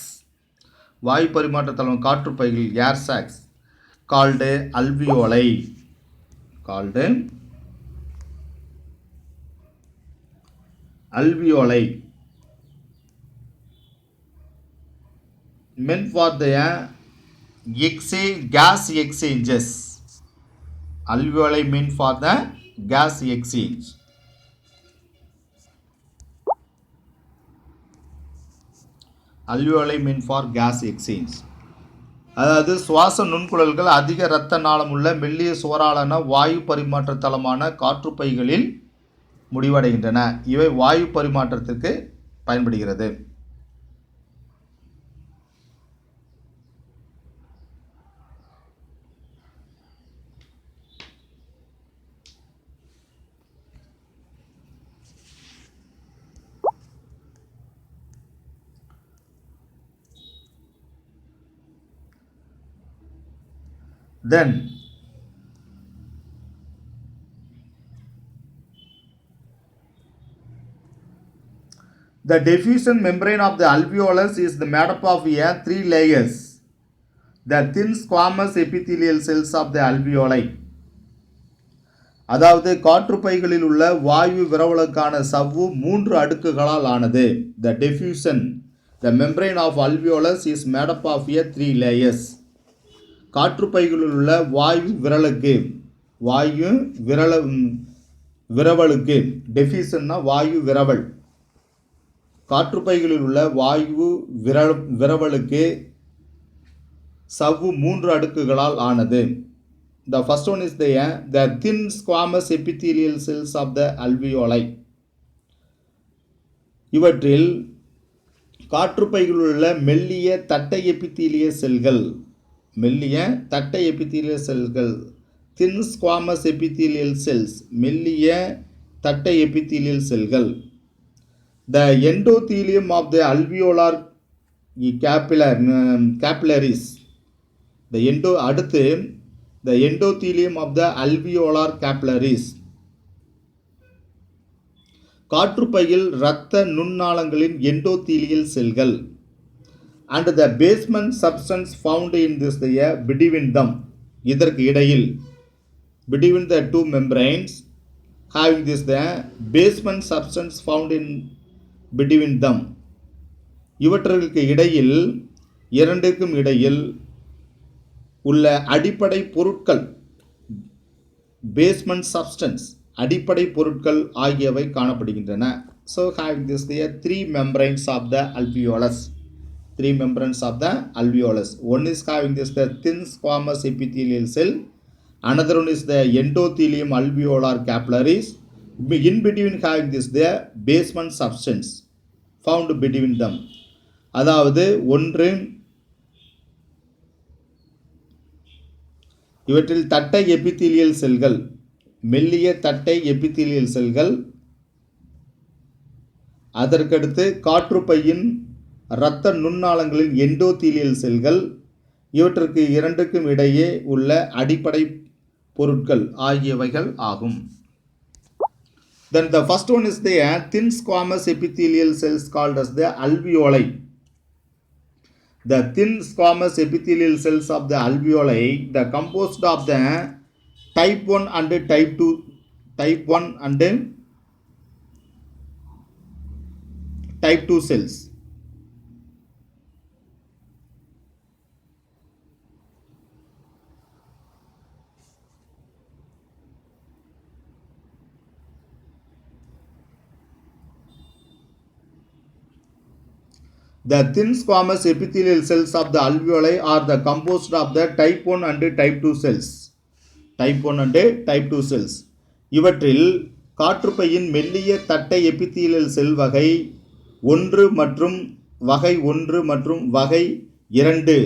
வாயு பரிமாற்ற தளம் காற்றுப்பைகள் air sacs called alveoli. Meant for the gas exchanges. Alveoli meant for the gas exchange. அதாவது சுவாச நுண்குழல்கள் அதிக இரத்த நாளமுள்ள மெல்லிய சுவராலான வாயு பரிமாற்ற தளமான காற்றுப்பைகளில் முடிவடைகின்றன. இவை வாயு பரிமாற்றத்திற்கு பயன்படுகிறது. Then the diffusion membrane of the alveolus is made up of three layers. The thin squamous epithelial cells of the alveoli. அதாவது காற்றுப்பைகளில் உள்ள வாயு விரவலுக்கான சவ்வு 3 அடுக்குகளால் ஆனது. The diffusion, the membrane of alveolus is made up of 3 layers. காற்றுப்பைகளில் உள்ள வாயு விரவலுக்கு diffusionனா வாயு விரவல். காற்றுப்பைகளில் உள்ள வாயு விரவலுக்கு சவ்வு 3 அடுக்குகளால் ஆனது. The first one is the thin squamous epithelial cells of the alveoli. இவற்றில் காற்றுப்பைகளில் உள்ள மெல்லிய தட்டை எபித்தீலிய செல்கள் thin squamous epithelial cells மெல்லிய தட்டை எபித்தீலியல் செல்கள். The endothelium of the alveolar capillaries. The endothelium of the alveolar capillaries. காற்றுப்பையில் இரத்த நுண்ணாளங்களின் எண்டோதீலியல் செல்கள். And the basement substance found in this between them. இதற்கு இடையில் between the two membranes having this basement substance found in between them. இவற்றுக்கு இடையில் இரண்டுக்கும் இடையில் உள்ள அடிப்படை பொருட்கள் பேஸ்மெண்ட் சப்ஸ்டன்ஸ் அடிப்படை பொருட்கள் ஆகியவை காணப்படுகின்றன. So having this three membranes of the alveolus. One is having this thin squamous epithelial cell. Another one is the endothelium alveolar capillaries. In between having this basement substance found between them. அதாவது ஒன்று இவற்றில் தட்டை எபித்தீலியல் செல்கள் மெல்லிய தட்டை எபித்தீலியல் செல்கள். அதற்கடுத்து காற்றுப்பையின் இரத்த நுண்ணாளங்களின் எண்டோதீலியல் செல்கள். இவற்றுக்கு இரண்டுக்கும் இடையே உள்ள அடிப்படை பொருட்கள் ஆகியவைகள் ஆகும். Then the first one is the thin squamous epithelial cells called as the alveoli. The thin squamous epithelial cells of the alveoli, the composed of the type 1 and type 2 cells. The thin squamous epithelial cells of the alveoli are the composed of the type 1 and type 2 cells. இவற்றில் காற்றுப்பையின் மெல்லிய தட்டை எபித்தீலியல் செல் வகை 1 மற்றும் வகை 2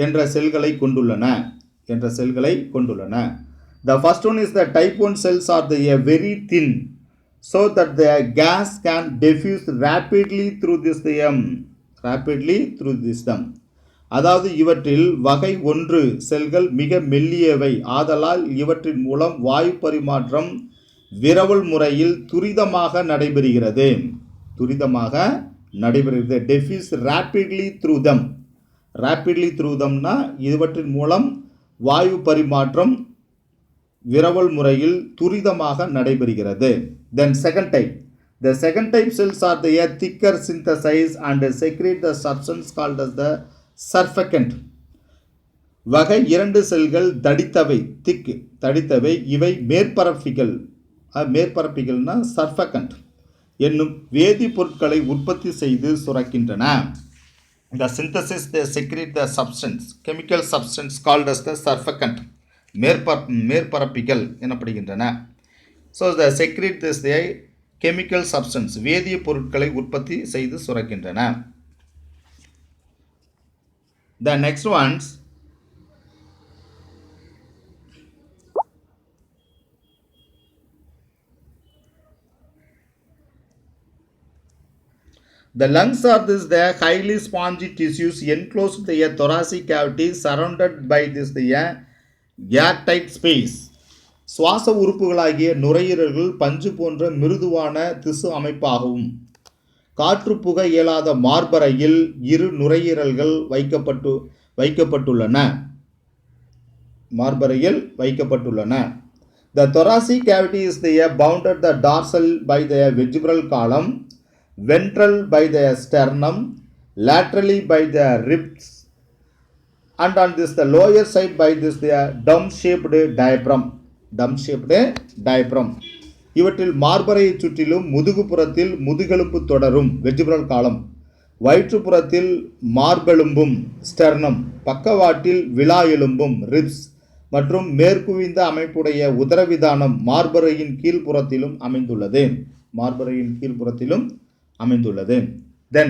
என்ற செல்களை கொண்டுள்ளன. The first one is the type 1 cells are very thin so that the gas can diffuse rapidly through this அதாவது இவற்றில் வகை 1 செல்கள் மிக மெல்லியவை ஆதலால் இவற்றின் மூலம் வாயு பரிமாற்றம் விரவல் முறையில் துரிதமாக நடைபெறுகிறது. diffuse rapidly through them. இவற்றின் மூலம் வாயு பரிமாற்றம் விரவல் முறையில் துரிதமாக நடைபெறுகிறது. Then second type. The second type cells are thicker synthesized and secrete the substance called as the surfactant. வகை 2 செல்கள் தடித்தவை. இவை மேற்பரப்பிகள்னா சர்ஃபகண்ட் என்னும் வேதிப்பொருட்களை உற்பத்தி செய்து சுரக்கின்றன. The synthesis they secrete the substance, chemical substance called as the surfactant. மேற்பரப்பிகள் எனப்படுகின்றன. So the secrete this chemical substance வேதிய பொருட்களை உற்பத்தி செய்து சுரக்கின்றன. The next ones the lungs are the highly spongy tissues enclosed the thoracic cavity surrounded by this airtight space. சுவாச உறுப்புகளாகிய நுரையீரல்கள் பஞ்சு போன்ற மிருதுவான திசு அமைப்பாகவும் காற்றுப்புக இயலாத மார்பறையில் இரு நுரையீரல்கள் வைக்கப்பட்டுள்ளன. மார்பறையில் வைக்கப்பட்டுள்ளன. The thoracic cavity is bounded the dorsal by the vertebral column, ventral by the sternum, laterally by the ribs, and on this the lower side by this the dome-shaped diaphragm. Dome-shaped diaphragm. இவற்றில் மார்பறையை சுற்றிலும் முதுகுப்புறத்தில் முதுகெலும்பு தொடரும் வெர்டிபிரல் காலம், வயிற்றுப்புறத்தில் மார்பெலும்பும் ஸ்டெர்னம், பக்கவாட்டில் விலா எலும்பும் ரிப்ஸ் மற்றும் மேற்குவிந்த அமைப்புடைய உதரவிதானம் மார்பறையின் கீழ்ப்புறத்திலும் அமைந்துள்ளது. மார்பறையின் கீழ்ப்புறத்திலும் அமைந்துள்ளது. Then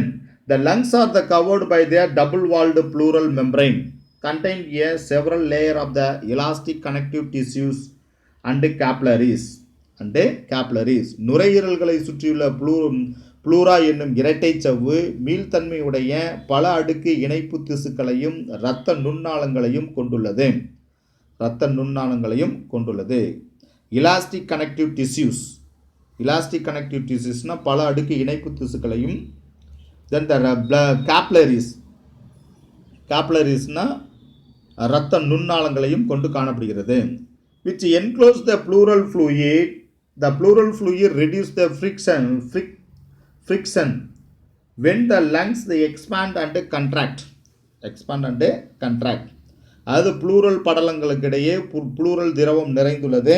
the lungs are covered by their double-walled pleural membrane, contain a several layer of the elastic connective tissues and capillaries. நுரையீரல்களை சுற்றியுள்ள ப்ளூரா என்னும் இரட்டை சவ்வு மீள்தன்மையுடைய பல அடுக்கு இணைப்பு திசுக்களையும் இரத்த நுண்ணாளங்களையும் கொண்டுள்ளது. எலாஸ்டிக் கனெக்டிவ் டிஷ்யூஸ்னா பல அடுக்கு இணைப்பு திசுக்களையும். தென் கேப்லரிஸ்னா இரத்த நுண்ணாளங்களையும் கொண்டு காணப்படுகிறது. which enclose the pleural fluid. The pleural fluid reduce the friction when the lungs they expand and contract. அது ப்ளூரல் படலங்களுக்கிடையே ப்ளூரல் திரவம் நிறைந்துள்ளது.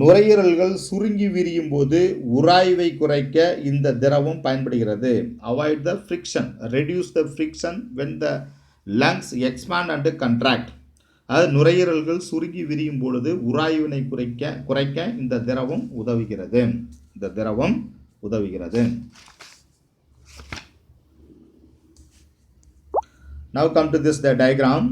நுரையீரல்கள் சுருங்கி விரியும் போது உராய்வை குறைக்க இந்த திரவம் பயன்படுகிறது. Avoid the friction, reduce the friction when the lungs expand and contract. அது நுரையீரல்கள் சுருங்கி விரியும் பொழுது உராய்வினை குறைக்க இந்த திரவம் உதவுகிறது. Now come to this the diagram.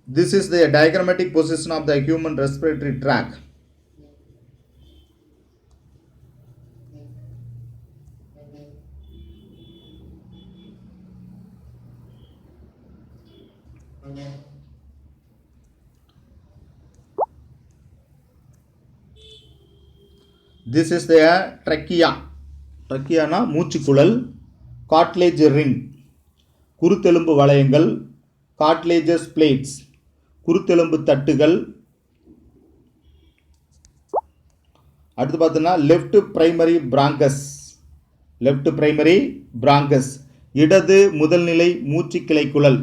This is the diagrammatic position of the human respiratory tract. This is the trachea. Trachea na மூச்சுக்குழல். Cartilage ring, குருத்தெலும்பு வளையங்கள். Cartilaginous plates, குருத்தெலும்பு தட்டுகள். அடுத்து பார்த்தீங்கன்னா லெஃப்ட் பிரைமரி பிராங்கஸ், இடது முதல்நிலை மூச்சு கிளைக்குழல்.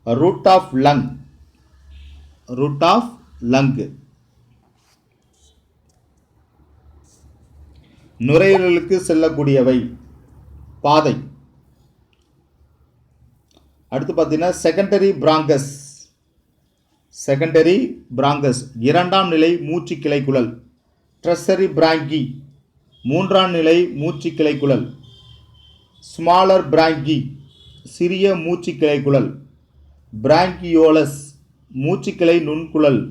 ரூட் ஆஃப் லங், நுரையீரலுக்கு செல்லக்கூடியவை பாதை. அடுத்து பார்த்தீங்கன்னா செகண்டரி பிராங்கஸ், இரண்டாம் நிலை மூச்சு கிளைக்குழல். ட்ரெசரி பிராங்கி, மூன்றாம் நிலை மூச்சு கிளைக்குழல். ஸ்மாலர் பிராங்கி, சிறிய மூச்சு கிளைக்குழல். பிராங்கியோலஸ், மூச்சுக்கிளை நுண்குழல்.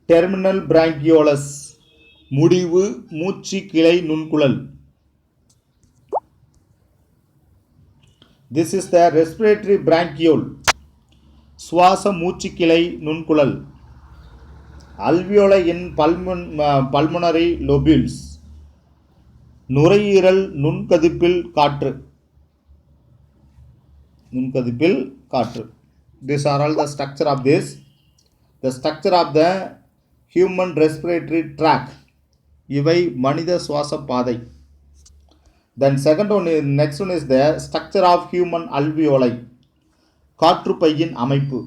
டெர்மினல் பிராங்கியோலஸ், முடிவு மூச்சு கிளை நுண்குழல். This is the respiratory bronchiole, சுவாச மூச்சுக்கிளை நுண்குழல். alveoli in pulmonary lobules, நுரையீரல் நுண்கதிப்பில் காற்று. These are all the structure of this. The structure of the human respiratory tract. இவை மனித சுவாச பாதை. Then next one is the structure of human alveoli, காற்றுப்பையின் அமைப்பு.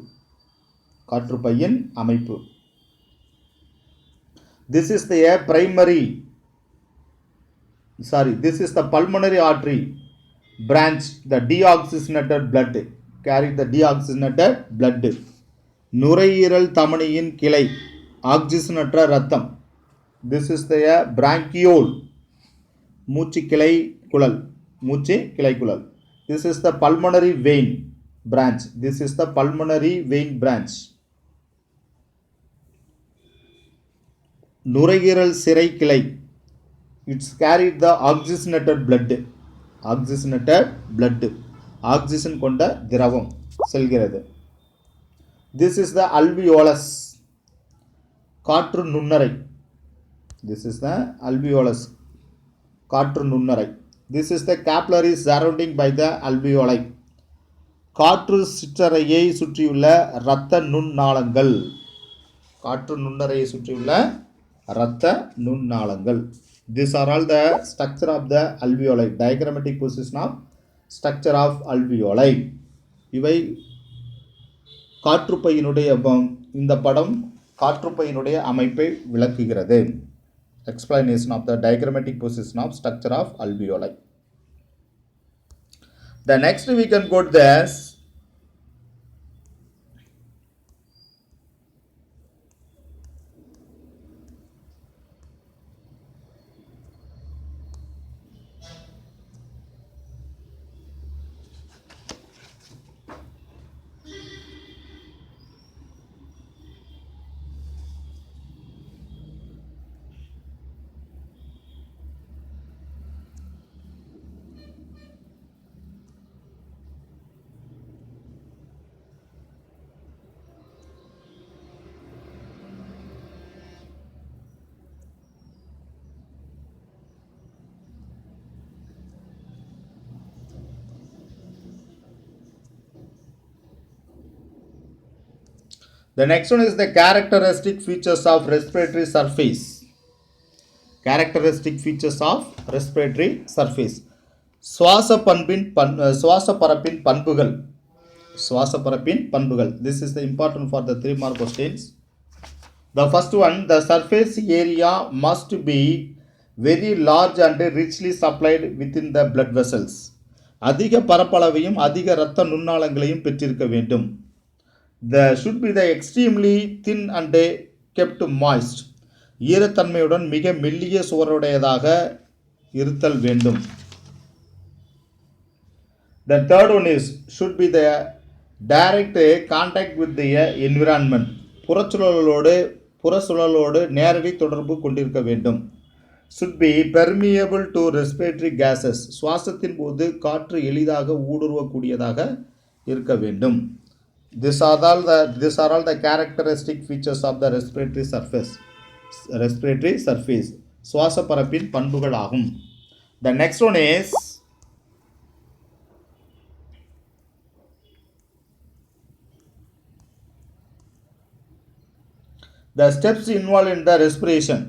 This is the pulmonary artery branch, the deoxygenated blood, carry the deoxygenated blood. நுரையீரல் தமனியின் கிளை, ஆக்சிஜனற்ற இரத்தம். This is the bronchiole, மூச்சு கிளைக்குழல். This is the pulmonary vein branch. நுரையீரல் சிரை கிளை. It's carried the oxygenated blood. Oxygenated blood. Oxygen கொண்ட திரவம் செல்கிறது. This is the alveolus. காற்று நுண்ணறை. This is the alveolus. காற்று நுண்ணறை. This is the capillary surrounding by the alveoli. காற்று சிற்றறையை சுற்றியுள்ள இரத்த நுண்ணாளங்கள். காற்று நுண்ணறையை சுற்றியுள்ள இரத்த நுண்ணாளங்கள். These are all the structure of the alveoli. Diagrammatic position of structure of alveoli. இவை காற்றுப்பையினுடைய இந்த படம் காற்றுப்பையினுடைய அமைப்பை விளக்குகிறது. Explanation of the diagrammatic position of structure of alveoli. The next we can go to this. The next one is the characteristic features of respiratory surface. Characteristic features of respiratory surface. சுவாச பரப்பின் பண்புகள். சுவாச பரப்பின் பண்புகள். This is the important for the 3 mark questions. The first one, the surface area must be very large and richly supplied within the blood vessels. அதிக பரப்பளவையும் அதிக இரத்த நுண்ணாளங்களையும் பெற்றிருக்க வேண்டும். should be the extremely thin and kept moist. ஈரத்தன்மையுடன் மிக மெல்லிய சுவருடையதாக இருத்தல் வேண்டும். The third one is should be the direct contact with the environment. புறச்சூழலோடு நேரடி தொடர்பு கொண்டிருக்க வேண்டும். should be permeable to respiratory gases. சுவாசத்தின் போது காற்று எளிதாக ஊடுருவக்கூடியதாக இருக்க வேண்டும். These are all the characteristic features of the respiratory surface. Respiratory surface. சுவாச பரப்பின் பண்புகள் ஆகும். The next one is the steps involved in the respiration.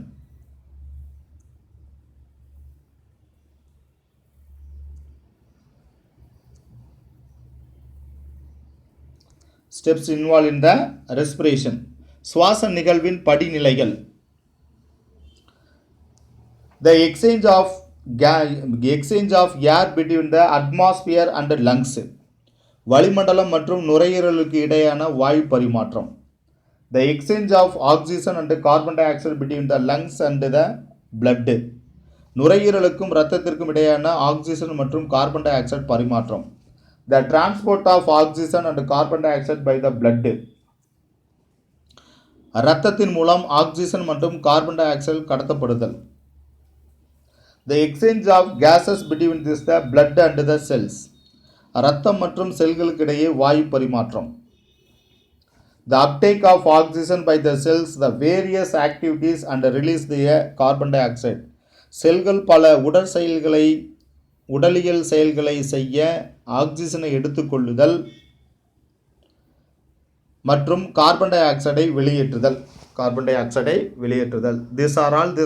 Steps involved in the respiration. சுவாச நிகழ்வின் படிநிலைகள். The exchange of air between the atmosphere and lungs. வளிமண்டலம் மற்றும் நுரையீரலுக்கு இடையான வாயு பரிமாற்றம். The exchange of oxygen and carbon dioxide between the lungs and the blood. நுரையீரலுக்கும் இரத்தத்திற்கும் இடையான ஆக்சிஜன் மற்றும் கார்பன் டை ஆக்சைடு பரிமாற்றம். The transport of oxygen and carbon dioxide by the blood. இரத்தத்தின் மூலம் ஆக்சிஜன் மற்றும் கார்பன் டை ஆக்சைடு கடத்தப்படுதல். The exchange of gases between the blood and the cells. இரத்தம் மற்றும் செல்களுக்கு இடையே வாயு பரிமாற்றம். The uptake of oxygen by the cells, the various activities and release the carbon dioxide. செல்கள் பல உடலியல் செயல்களை செய்ய ஆக்சிஜனை எடுத்துக்கொள்ளுதல் மற்றும் கார்பன் டை ஆக்சைடை வெளியேற்றுதல். These are all the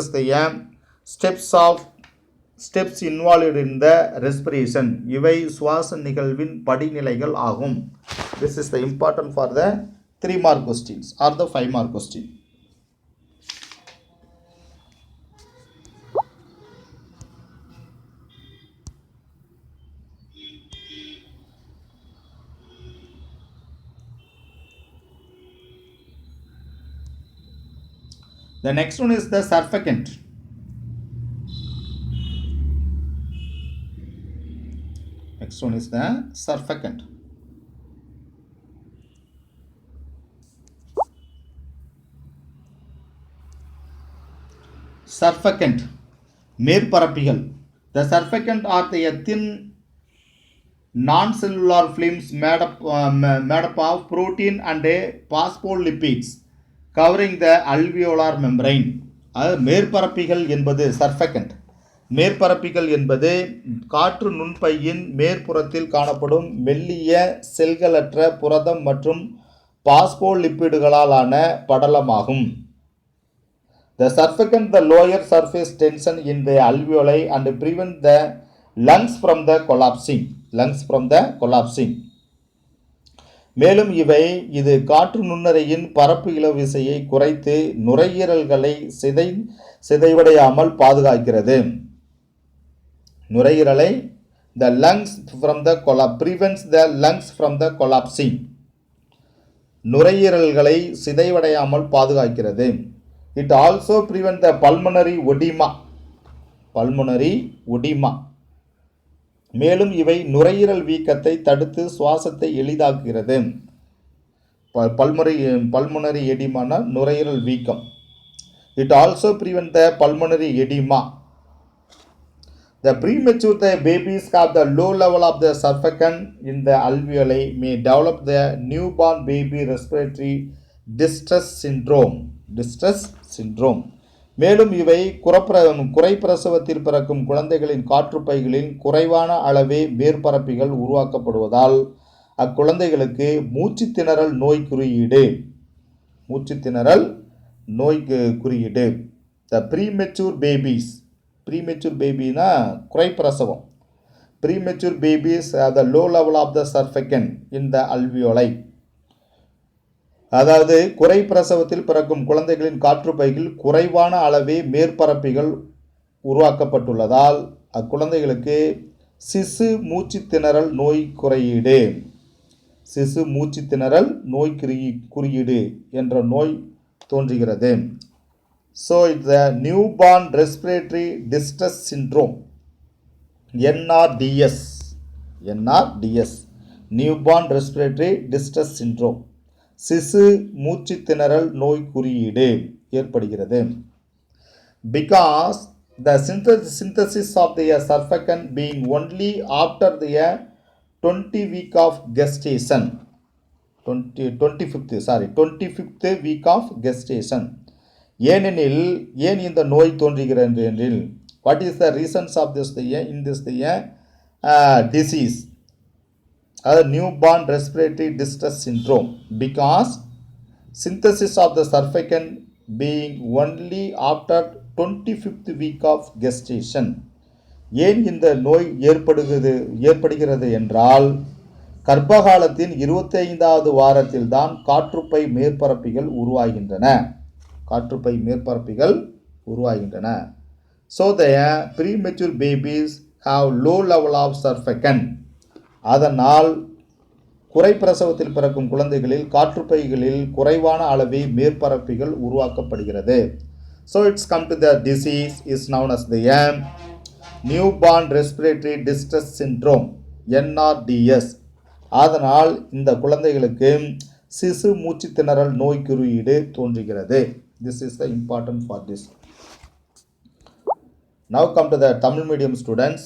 steps involved in the respiration. இவை சுவாச நிகழ்வின் படிநிலைகள் ஆகும். This is the important for the 3 mark questions or the 5 mark question. The next one is the surfactant. Next one is the surfactant. சர்ஃபெகண்ட் மேற்பரப்பிகள். The surfactant are the thin non-cellular films made up of protein and phospholipids covering the alveolar membrane. மேற்பரப்பிகள் என்பது சர்ஃபெகண்ட். மேற்பரப்பிகள் என்பது காற்று நுண்பையின் மேற்புறத்தில் காணப்படும் மெல்லிய செல்களற்ற புரதம் மற்றும் பாஸ்போலிப்பிடுகளாலான படலமாகும். The surfactant the lower surface tension in the alveoli and prevent the lungs from the collapsing. மேலும் இது காற்று நுண்ணறையின் பரப்பு இழுவிசையை குறைத்து நுரையீரல்களை சிதைவடையாமல் பாதுகாக்கிறது. நுரையீரலை prevents the lungs from the collapsing. நுரையீரல்களை சிதைவடையாமல் பாதுகாக்கிறது. It also prevents the pulmonary edema. மேலும் நுரையீரல் வீக்கத்தை தடுத்து சுவாசத்தை எளிதாக்குகிறது. pulmonary edema நுரையீரல் வீக்கம். It also prevents the pulmonary edema. The premature babies have the low level of the surfactant in the alveoli may develop the newborn baby respiratory distress syndrome. மேலும் குறைப்பிரசவத்தில் பிறக்கும் குழந்தைகளின் காற்றுப்பைகளில் குறைவான அளவே மேற்பரப்பிகள் உருவாக்கப்படுவதால் அக்குழந்தைகளுக்கு மூச்சுத்திணறல் நோய் குறியீடு. The premature babyனா குறைப்பிரசவம். Premature babies have the low level of the surfactant in the alveoli. அதாவது குறைப்பிரசவத்தில் பிறக்கும் குழந்தைகளின் காற்றுப்பையில் குறைவான அளவே மேற்பரப்பிகள் உருவாக்கப்பட்டுள்ளதால் அக்குழந்தைகளுக்கு சிசு மூச்சுத்திணறல் நோய் குறியீடு என்ற நோய் தோன்றுகிறது. So it's the newborn respiratory distress syndrome, NRDS. Newborn respiratory distress syndrome. சிசு மூச்சுத்திணறல் நோய் குறியீடு ஏற்படுகிறது. Because the synthesis of the surfactant being only after the 20th week of gestation. 25th week of gestation. ஏன் இந்த நோய் தோன்றுகிறது என்றில் what is the reasons of this disease? Newborn respiratory distress syndrome, because synthesis of the surfactant being only after 25th week of gestation. ஏன் இந்த நோய் ஏற்படுகிறது என்றால் கர்ப்பகாலத்தின் 25வது வாரத்தில் தான் காற்றுப்பை மேற்பரப்பிகள் உருவாகின்றன. So the premature babies have low level of surfactant. அதனால் குறைப்பிரசவத்தில் பிறக்கும் குழந்தைகளில் காற்றுப்பைகளில் குறைவான அளவே மேற்பரப்பிகள் உருவாக்கப்படுகிறது. So it's come to the disease is known as the newborn respiratory distress syndrome, NRDS. அதனால் இந்த குழந்தைகளுக்கு சிசு மூச்சுத்திணறல் நோய் குறியீடு தோன்றுகிறது. This is the important for this. Now come to the Tamil medium students.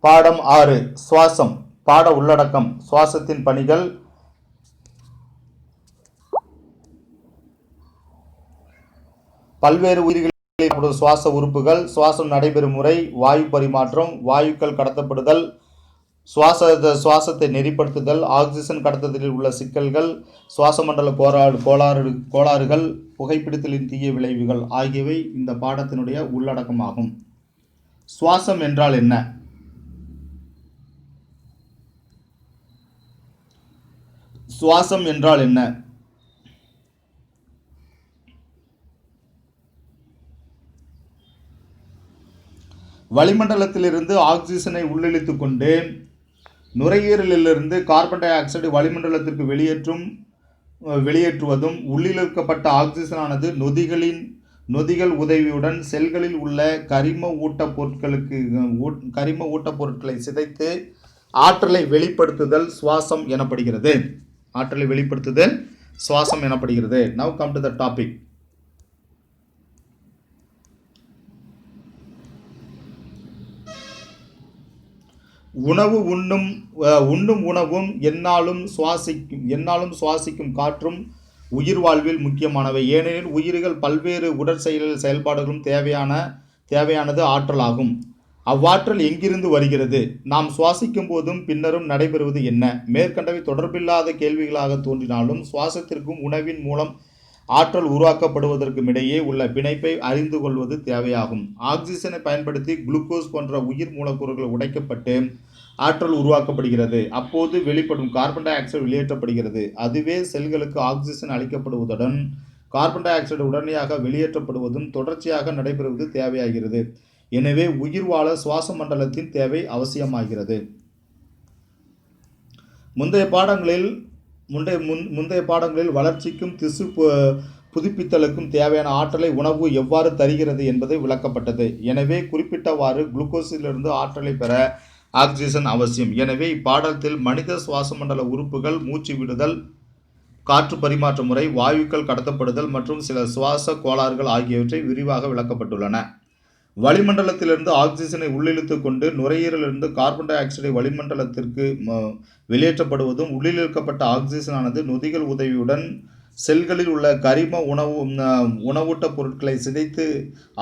பாடம் 6 சுவாசம். பாட உள்ளடக்கம் சுவாசத்தின் பணிகள். பல்வேறு உயிர்களில் சுவாச உறுப்புகள், சுவாசம் நடைபெறும் முறை, வாயு பரிமாற்றம், வாயுக்கள் கடத்தப்படுதல், சுவாசத்தை நெறிப்படுத்துதல், ஆக்சிஜன் கடத்துதலில் உள்ள சிக்கல்கள், சுவாச மண்டல கோளாறுகள், புகைப்பிடித்தலின் தீய விளைவுகள் ஆகியவை இந்த பாடத்தினுடைய உள்ளடக்கமாகும். சுவாசம் என்றால் என்ன? சுவாசம் என்றால் என்ன? வளிமண்டலத்திலிருந்து ஆக்சிஜனை உள்ளிழுத்துக் கொண்டு நுரையீரலிலிருந்து கார்பன் டை ஆக்சைடு வளிமண்டலத்திற்கு வெளியேற்றுவதும், உள்ளிழுக்கப்பட்ட ஆக்சிஜனானது நொதிகள் உதவியுடன் செல்களில் உள்ள கரிம ஊட்டப்பொருட்களை சிதைத்து ஆற்றலை வெளிப்படுத்துதல் சுவாசம் எனப்படுகிறது. Now come to the topic. உணவு உண்ணும் உணவும் எந்நாளும் சுவாசிக்கும் காற்றும் உயிர் வாழ்வில் முக்கியமானவை. ஏனெனில் உயிர்கள் பல்வேறு செயல்பாடுகளும் தேவையானது ஆற்றலாகும். அவ்வாற்றல் எங்கிருந்து வருகிறது? நாம் சுவாசிக்கும் போதும் பின்னரும் நடைபெறுவது என்ன? மேற்கண்டவை தொடர்பில்லாத கேள்விகளாக தோன்றினாலும் சுவாசத்திற்கும் உணவின் மூலம் ஆற்றல் உருவாக்கப்படுவதற்கும் இடையே உள்ள பிணைப்பை அறிந்து கொள்வது தேவையாகும். ஆக்சிஜனை பயன்படுத்தி குளுக்கோஸ் போன்ற உயிர் மூலக்கூறுகள் உடைக்கப்பட்டு ஆற்றல் உருவாக்கப்படுகிறது. அப்போது வெளிப்படும் கார்பன் டை ஆக்சைடு வெளியேற்றப்படுகிறது. அதுவே செல்களுக்கு ஆக்சிஜன் அளிக்கப்படுவதுடன் கார்பன் டை ஆக்சைடு உடனடியாக வெளியேற்றப்படுவதும் தொடர்ச்சியாக நடைபெறுவது தேவையாகிறது. எனவே உயிர் வாழ சுவாச மண்டலத்தின் தேவை அவசியமாகிறது. முந்தைய பாடங்களில் வளர்ச்சிக்கும் திசு புதுப்பித்தலுக்கும் தேவையான ஆற்றலை உணவு எவ்வாறு தருகிறது என்பதை விளக்கப்பட்டது. எனவே குறிப்பிட்டவாறு குளுக்கோஸிலிருந்து ஆற்றலை பெற ஆக்சிஜன் அவசியம். எனவே இப்பாடத்தில் மனித சுவாச மண்டல உறுப்புகள், மூச்சு விடுதல், காற்று பரிமாற்ற முறை, வாயுக்கள் கடத்தப்படுதல் மற்றும் சில சுவாச கோளாறுகள் ஆகியவற்றை விரிவாக விளக்கப்பட்டுள்ளன. வளிமண்டலத்திலிருந்து ஆக்சிஜனை உள்ளிழுத்துக் கொண்டு நுரையீரலிருந்து கார்பன் டை ஆக்சைடை வளிமண்டலத்திற்கு வெளியேற்றப்படுவதும், உள்ளிழுக்கப்பட்ட ஆக்சிஜனானது நொதிகள் உதவியுடன் செல்களில் உள்ள கரிம உணவூட்ட பொருட்களை சிதைத்து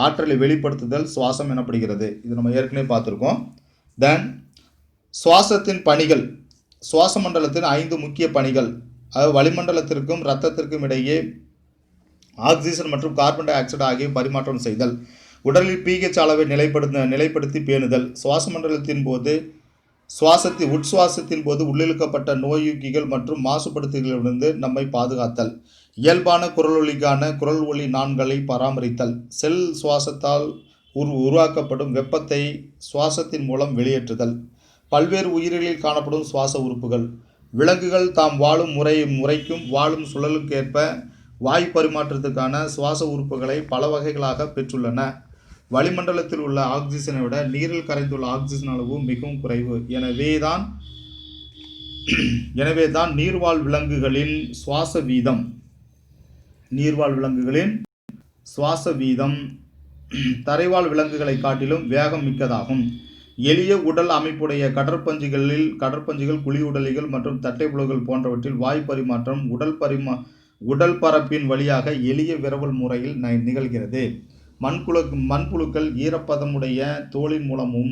ஆற்றலை வெளிப்படுத்துதல் சுவாசம் எனப்படுகிறது. இது நம்ம ஏற்கனவே பார்த்துருக்கோம். தென் சுவாசத்தின் பணிகள். சுவாச மண்டலத்தின் 5 முக்கிய பணிகள். வளிமண்டலத்திற்கும் இரத்தத்திற்கும் இடையே ஆக்சிஜன் மற்றும் கார்பன் டை ஆக்சைடு ஆகிய பரிமாற்றம் செய்தல், உடலில் pH அளவை நிலைப்படுத்தி பேணுதல், சுவாச மண்டலத்தின் போது உட்சுவாசத்தின் போது உள்ளிழுக்கப்பட்ட நோயூக்கிகள் மற்றும் மாசுபடுத்திகளிலிருந்து நம்மை பாதுகாத்தல், இயல்பான குரல் ஒலி நாண்களை பராமரித்தல், செல் சுவாசத்தால் உருவாக்கப்படும் வெப்பத்தை சுவாசத்தின் மூலம் வெளியேற்றுதல், பல்வேறு உயிரிகளில் காணப்படும் சுவாச உறுப்புகள். விலங்குகள் தாம் வாழும் முறைக்கும் வாழும் சூழலுக்கேற்ப வாயு பரிமாற்றத்துக்கான சுவாச உறுப்புகளை பல வகைகளாக பெற்றுள்ளன. வளிமண்டலத்தில் உள்ள ஆக்சிஜனை விட நீரில் கரைந்துள்ள ஆக்சிஜன் அளவு மிகவும் குறைவு. எனவேதான் நீர்வாழ் விலங்குகளின் சுவாச வீதம் தரைவாழ் விலங்குகளை காட்டிலும் வேகம் மிக்கதாகும். எளிய உடல் அமைப்புடைய கடற்பஞ்சுகள், குழியுடலிகள் மற்றும் தட்டைப்புழுக்கள் போன்றவற்றில் வாயு பரிமாற்றம் உடல் பரப்பின் வழியாக எளிய விரவல் முறையில் நிகழ்கிறது. மண்புழுக்கள் ஈரப்பதமுடைய தோலின் மூலமும்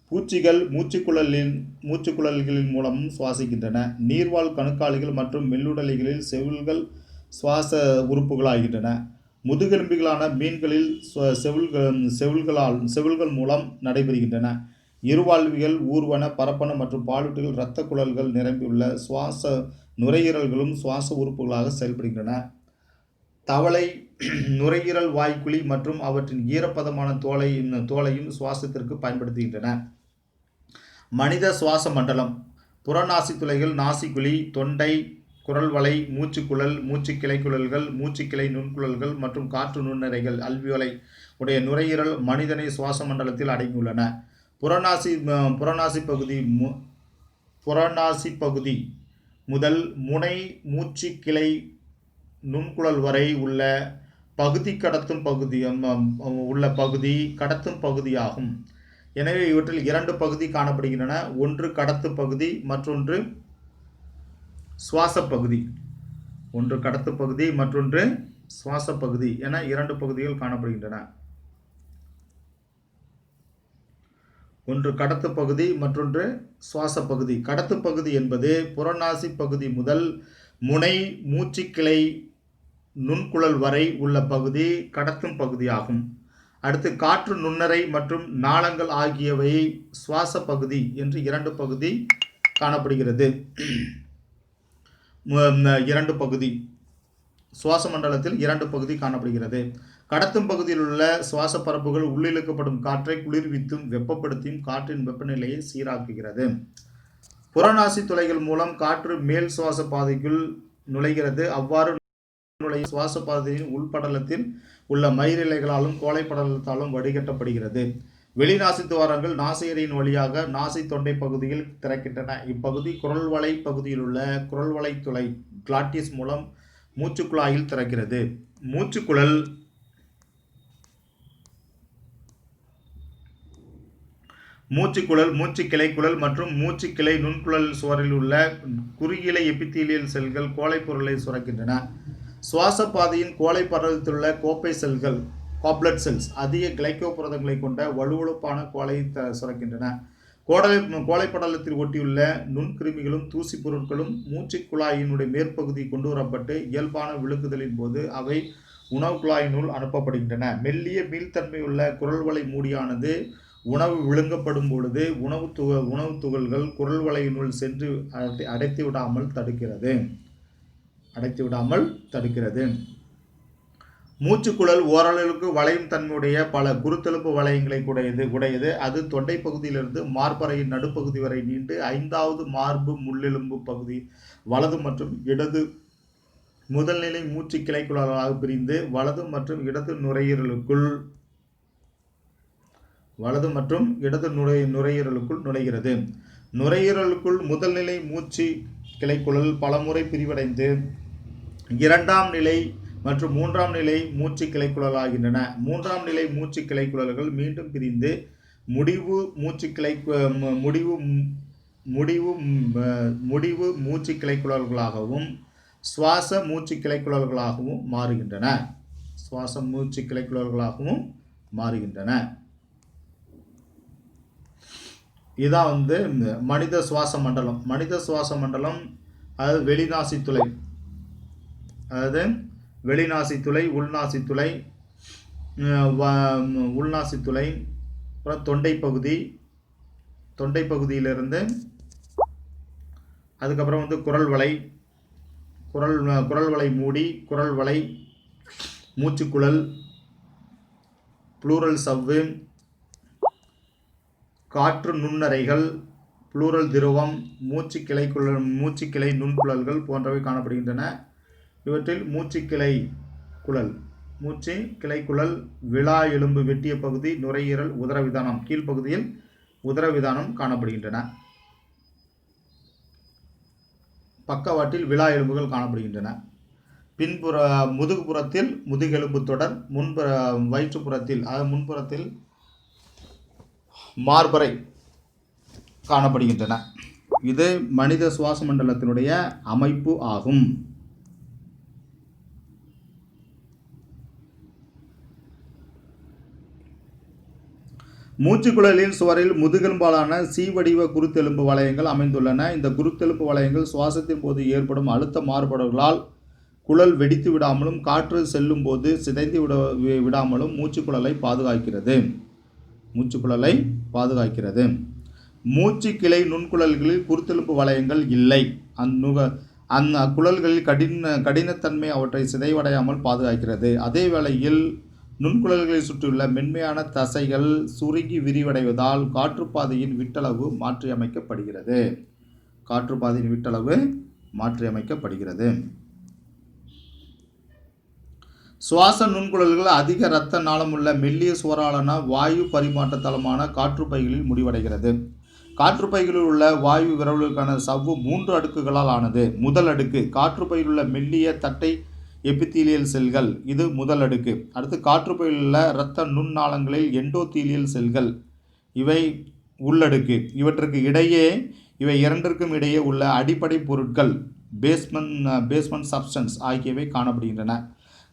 பூச்சிகள் மூச்சுக்குழல்களின் மூலமும் சுவாசிக்கின்றன. நீர்வாழ் கணுக்காலிகள் மற்றும் மெல்லுடலிகளில் செவில்கள் சுவாச உறுப்புகளாகின்றன. முதுகெலும்பிகளான மீன்களில் செவில்கள் மூலம் நடைபெறுகின்றன. இருவாழ்விகள் ஊர்வன, பரப்பன மற்றும் பாலூட்டிகள் இரத்த குழல்கள் நிரம்பியுள்ள சுவாச நுரையீரல்களும் சுவாச உறுப்புகளாக செயல்படுகின்றன. தவளை நுரையீரல், வாய்க்குழி மற்றும் அவற்றின் ஈரப்பதமான தோலையும் சுவாசத்திற்கு பயன்படுத்துகின்றன. மனித சுவாச மண்டலம். புறநாசி துளைகள், நாசிக்குழி, தொண்டை, குரல்வளை, மூச்சுக்குழல், மூச்சுக்கிளைக்குழல்கள், மூச்சுக்கிளை நுண்குழல்கள் மற்றும் காற்று நுண்ணுரைகள் அல்வியோலை உடைய நுரையீரல் மனிதனை சுவாச மண்டலத்தில் அடங்கியுள்ளன. புறநாசி பகுதி முதல் முனை மூச்சுக்கிளை நுண்குழல் வரை உள்ள பகுதி கடத்தும் பகுதியாகும். எனவே இவற்றில் 2 பகுதி காணப்படுகின்றன. ஒன்று கடத்து பகுதி, மற்றொன்று சுவாச பகுதி. ஒன்று கடத்து பகுதி, மற்றொன்று சுவாச பகுதி என 2 பகுதிகள் காணப்படுகின்றன. ஒன்று கடத்து பகுதி, மற்றொன்று சுவாச பகுதி. கடத்து பகுதி என்பது புறநாசி பகுதி முதல் முனை மூச்சுக்கிளை நுண்குழல் வரை உள்ள பகுதி கடத்தும் பகுதியாகும். அடுத்து காற்று நுண்ணறை மற்றும் நாளங்கள் ஆகியவை சுவாச பகுதி என்று 2 பகுதி காணப்படுகிறது. 2 பகுதி சுவாச மண்டலத்தில் 2 பகுதி காணப்படுகிறது. கடத்தும் பகுதியில் உள்ள சுவாச பரப்புகள் உள்ளிழுக்கப்படும் காற்றை குளிர்வித்தும் வெப்பப்படுத்தியும் காற்றின் வெப்பநிலையை சீராக்குகிறது. புறநாசி துளைகள் மூலம் காற்று மேல் சுவாச பாதைக்குள் நுழைகிறது. அவ்வாறு நுழையும் சுவாச பாதையின் உள்படலத்தில் உள்ள மயிரிழைகளாலும் கோழைப்படலத்தாலும் வடிகட்டப்படுகிறது. வெளிநாசி துவாரங்கள் நாசியரின் வழியாக நாசி தொண்டை பகுதியில் திறக்கின்றன. இப்பகுதி குரல்வளை பகுதியில் உள்ள குரல்வளை துளை கிளாட்டிஸ் மூலம் மூச்சுக்குழாயில் திறக்கிறது. மூச்சுக்குழல் மூச்சுக்கிளைக்குழல் மற்றும் மூச்சுக்கிளை நுண்குழல் சுவரில் உள்ள குறுகிய எபித்தீலியல் செல்கள் கோழை பொருளை சுரக்கின்றன. சுவாச பாதையின் கோழை படலத்திலுள்ள கோப்பை செல்கள் காப்லெட் செல்ஸ் அதிக கிளைக்கோ புரதங்களை கொண்ட வலுவழுப்பான கோளை சுரக்கின்றன. கோழை படலத்தில் ஒட்டியுள்ள நுண்கிருமிகளும் தூசி பொருட்களும் மூச்சு குழாயினுடைய மேற்பகுதி கொண்டு வரப்பட்டு இயல்பான விழுங்குதலின் போது அவை உணவு குழாயினுள் அனுப்பப்படுகின்றன. மெல்லிய மீள்தன்மையுள்ள குரல்வளை மூடியானது உணவு விழுங்கப்படும் பொழுது உணவு துகள்கள் குரல்வளையினுள் சென்று அடைத்து விடாமல் தடுக்கிறது. மூச்சுக்குழல் ஓரளவுக்கு வளையும் தன்மையுடைய பல குருத்தெலும்பு வளையங்களை உடையது. அது தொண்டை பகுதியிலிருந்து மார்பறையின் நடுப்பகுதி வரை நீண்டு 5வது மார்பு முள்ளெலும்பு பகுதி வலது மற்றும் இடது முதல்நிலை மூச்சு கிளைக்குழலாக பிரிந்து வலது மற்றும் இடது நுரையீரலுக்குள் நுழைகிறது. நுரையீரலுக்குள் முதல்நிலை மூச்சு கிளைக்குழல் பலமுறை பிரிவடைந்து 2ஆம் நிலை மற்றும் 3ஆம் நிலை மூச்சு கிளைக்குழல் ஆகின்றன. 3ஆம் நிலை மூச்சு கிளைக்குழல்கள் மீண்டும் பிரிந்து முடிவு மூச்சு கிளைக்குழல்களாகவும் சுவாச மூச்சு கிளைக்குழல்களாகவும் மாறுகின்றன. இதான் மனித சுவாச மண்டலம். மனித சுவாச மண்டலம் அதாவது வெளிநாசித்துளை, உள்நாசித்துளை, அப்புறம் தொண்டை பகுதியிலிருந்து அதுக்கப்புறம் குரல்வளை மூடி, குரல்வளை, மூச்சுக்குழல், ப்ளூரல் சவ்வு, காற்று நுண்ணறைகள், ப்ளூரல் திரவம், மூச்சுக்கிளை நுண்குழல்கள் போன்றவை காணப்படுகின்றன. இவற்றில் மூச்சுக்கிளைக்குழல் விலா எலும்பு வெட்டிய பகுதி, நுரையீரல், உதரவிதானம் கீழ்ப்பகுதியில் உதரவிதானம் காணப்படுகின்றன. பக்கவாட்டில் விலா எலும்புகள் காணப்படுகின்றன. முதுகுப்புறத்தில் முதுகெலும்பு தொடர், முன்புறத்தில் மார்பறை காணப்படுகின்றன. இது மனித சுவாச மண்டலத்தினுடைய அமைப்பு ஆகும். மூச்சுக்குழலின் சுவரில் முதுகெலும்பாலான சி வடிவ குருத்தெலும்பு வளையங்கள் அமைந்துள்ளன. இந்த குருத்தெலும்பு வளையங்கள் சுவாசத்தின் போது ஏற்படும் அழுத்த மாறுபாடுகளால் குழல் வெடித்து விடாமலும் காற்று செல்லும் போது சிதைந்து விடாமலும் மூச்சுக்குழலை பாதுகாக்கிறது. மூச்சுக்கிளை நுண்குழல்களில் குருத்தெலும்பு வளையங்கள் இல்லை. அக்குழல்களில் கடினத்தன்மை அவற்றை சிதைவடையாமல் பாதுகாக்கிறது. அதே வேளையில் நுண்குழல்களை சுற்றியுள்ள மென்மையான தசைகள் சுருங்கி விரிவடைவதால் காற்றுப்பாதையின் விட்டளவு மாற்றியமைக்கப்படுகிறது. சுவாச நுண்குழல்கள் அதிக இரத்த நாளமுள்ள மெல்லிய சுவராலான வாயு பரிமாற்ற தளமான காற்றுப்பைகளில் முடிவடைகிறது. காற்றுப்பைகளில் உள்ள வாயு விரவலுக்கான சவ்வு 3 அடுக்குகளால் ஆனது. முதல் அடுக்கு காற்றுப்பையில் உள்ள மெல்லிய தட்டை எபித்தீலியல் செல்கள், இது முதல் அடுக்கு. அடுத்து காற்றுப்பையில் உள்ள இரத்த நுண்ணாளங்களில் எண்டோத்தீலியல் செல்கள், இவை உள்ளடுக்கு. இவற்றுக்கு இடையே இவை இரண்டிற்கும் இடையே உள்ள அடிப்படை பொருட்கள் பேஸ்மெண்ட் சப்ஸ்டன்ஸ் ஆகியவை காணப்படுகின்றன.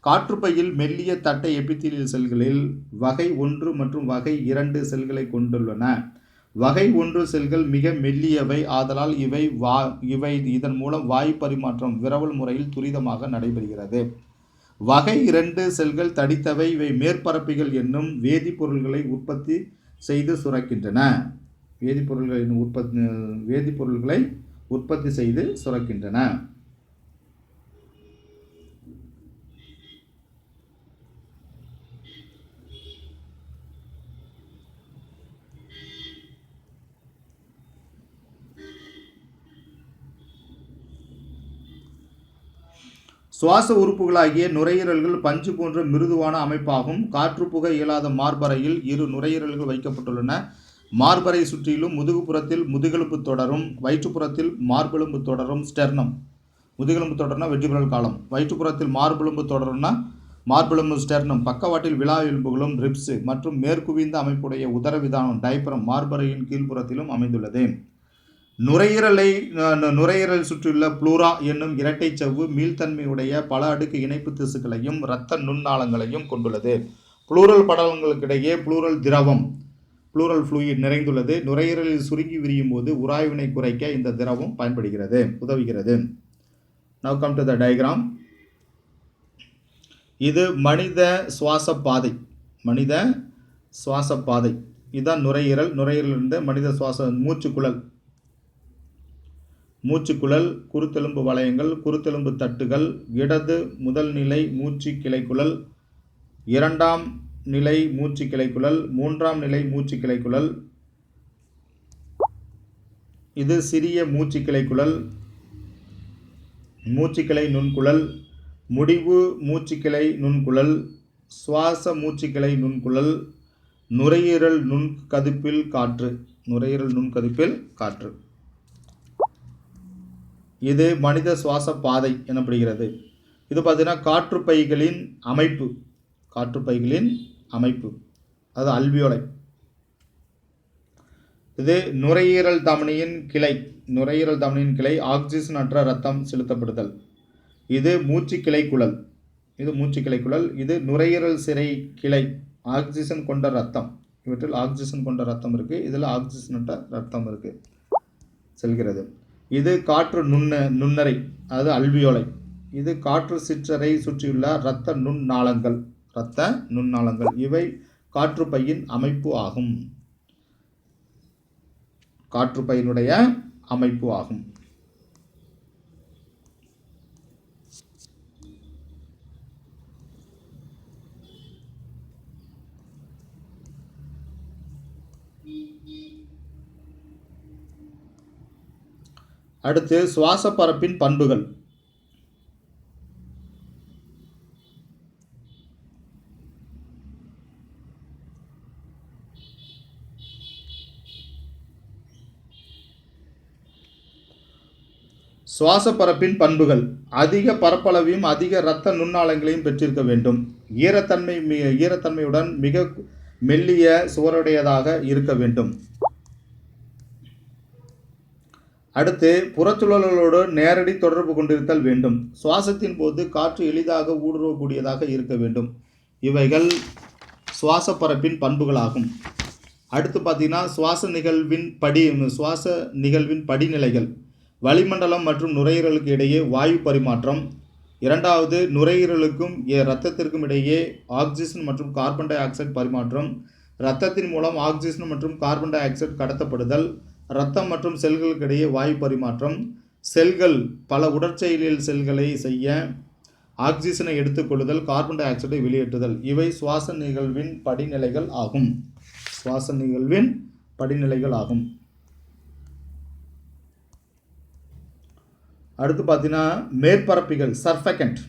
காற்றுப்பையில் மெல்லிய தட்டை எபித்தீலியல் செல்களில் வகை 1 மற்றும் வகை 2 செல்களை கொண்டுள்ளன. வகை 1 செல்கள் மிக மெல்லியவை ஆதலால் இவை இதன் மூலம் வாயு பரிமாற்றம் விரவல் முறையில் துரிதமாக நடைபெறுகிறது. வகை 2 செல்கள் தடித்தவை. இவை மேற்பரப்பிகள் என்னும் வேதிப்பொருள்களை உற்பத்தி செய்து சுரக்கின்றன. வேதிப்பொருள்களை உற்பத்தி செய்து சுரக்கின்றன. சுவாச உறுப்புகளாகிய நுரையீரல்கள் பஞ்சு போன்ற மிருதுவான அமைப்பாகும். காற்று புக இயலாத மார்பறையில் இரு நுரையீரல்கள் வைக்கப்பட்டுள்ளன. மார்பறை சுற்றிலும் முதுகுப்புறத்தில் முதுகெலும்பு தொடரும், வயிற்றுப்புறத்தில் மார்பெலும்பு தொடரும் ஸ்டெர்னம். முதுகெலும்பு தொடர்னா வெர்டிபிரல் காலம், வயிற்றுப்புறத்தில் மார்பெலும்பு தொடரும்னா மார்பெலும்பு ஸ்டெர்னம். பக்கவாட்டில் விலா எலும்புகளும் ரிப்ஸ் மற்றும் மேற்குவிந்த அமைப்புடைய உதரவிதானம் டைப்ரம் மார்பறையின் கீழ்ப்புறத்திலும் அமைந்துள்ளது. நுரையீரல் சுற்றியுள்ள புளூரா என்னும் இரட்டை சவ்வு மீள்தன்மையுடைய பல அடுக்கு இணைப்பு திசுக்களையும் இரத்த நுண்ணாளங்களையும் கொண்டுள்ளது. புளூரல் படலங்களுக்கிடையே புளூரல் திரவம் புளூரல் ஃப்ளூயிட் நிறைந்துள்ளது. நுரையீரலில் சுருங்கி விரியும் போது உராய்வினை குறைக்க இந்த திரவம் உதவுகிறது. Now come to the diagram. இது மனித சுவாச பாதை. இதுதான் நுரையீரலிருந்து மனித சுவாச மூச்சுக்குழல், குருத்தெலும்பு வளையங்கள், குருத்தெலும்பு தட்டுகள், இடது முதல் நிலை மூச்சு கிளைக்குழல், இரண்டாம் நிலை மூச்சு கிளைக்குழல், மூன்றாம் நிலை மூச்சு கிளைக்குழல், இது சிறிய மூச்சு கிளைக்குழல், மூச்சுக்கிளை நுண்குழல், முடிவு மூச்சுக்கிளை நுண்குழல், சுவாச மூச்சுக்கிளை நுண்குழல், நுரையீரல் நுண்கதிப்பில் காற்று. இது மனித சுவாச பாதை எனப்படுகிறது. இது பார்த்தீங்கன்னா காற்றுப்பைகளின் அமைப்பு அது அல்வியோலை. இது நுரையீரல் தமனியின் கிளை ஆக்சிஜன் அற்ற இரத்தம் செலுத்தப்படுதல். இது மூச்சுக்கிளைக்குழல். இது நுரையீரல் சிரை கிளை ஆக்சிஜன் கொண்ட இரத்தம். இவற்றில் ஆக்சிஜன் கொண்ட இரத்தம் இருக்கு, இதில் ஆக்சிஜன் அற்ற இரத்தம் இருக்கு செல்கிறது. இது காற்று நுண்ணறை அதாவது அல்வியோலை. இது காற்று சிற்றறை சுற்றியுள்ள இரத்த நுண்ணாளங்கள். இவை காற்றுப்பையின் அமைப்பு ஆகும். காற்றுப்பையினுடைய அமைப்பு ஆகும். அடுத்து சுவாச பரப்பின் பண்புகள். சுவாச பரப்பின் பண்புகள் அதிக பரப்பளவையும் அதிக இரத்த நுண்ணாளங்களையும் பெற்றிருக்க வேண்டும். ஈரத்தன்மையுடன் மிக மெல்லிய சுவருடையதாக இருக்க வேண்டும். அடுத்து புறச்சூழலோடு நேரடி தொடர்பு கொண்டிருத்தல் வேண்டும். சுவாசத்தின் போது காற்று எளிதாக ஊடுருவக்கூடியதாக இருக்க வேண்டும். இவைகள் சுவாச பரப்பின் பண்புகளாகும். அடுத்து பார்த்தீங்கன்னா சுவாச நிகழ்வின் படிநிலைகள். வளிமண்டலம் மற்றும் நுரையீரலுக்கு இடையே வாயு பரிமாற்றம். இரண்டாவது, நுரையீரலுக்கும் இரத்தத்திற்கும் இடையே ஆக்சிஜன் மற்றும் கார்பன் டை ஆக்சைடு பரிமாற்றம். இரத்தத்தின் மூலம் ஆக்சிஜன் மற்றும் கார்பன் டை ஆக்சைடு கடத்தப்படுதல். இரத்தம் மற்றும் செல்களுக்கிடையே வாயு பரிமாற்றம். செல்கள் பல உடற்செயலியல் செல்களை செய்ய ஆக்சிஜனை எடுத்துக்கொள்ளுதல், கார்பன் டை ஆக்சைடை வெளியேற்றுதல். இவை சுவாச நிகழ்வின் படிநிலைகள் ஆகும். அடுத்து பார்த்தீங்கன்னா மேற்பரப்பிகள் சர்ஃபெகண்ட்.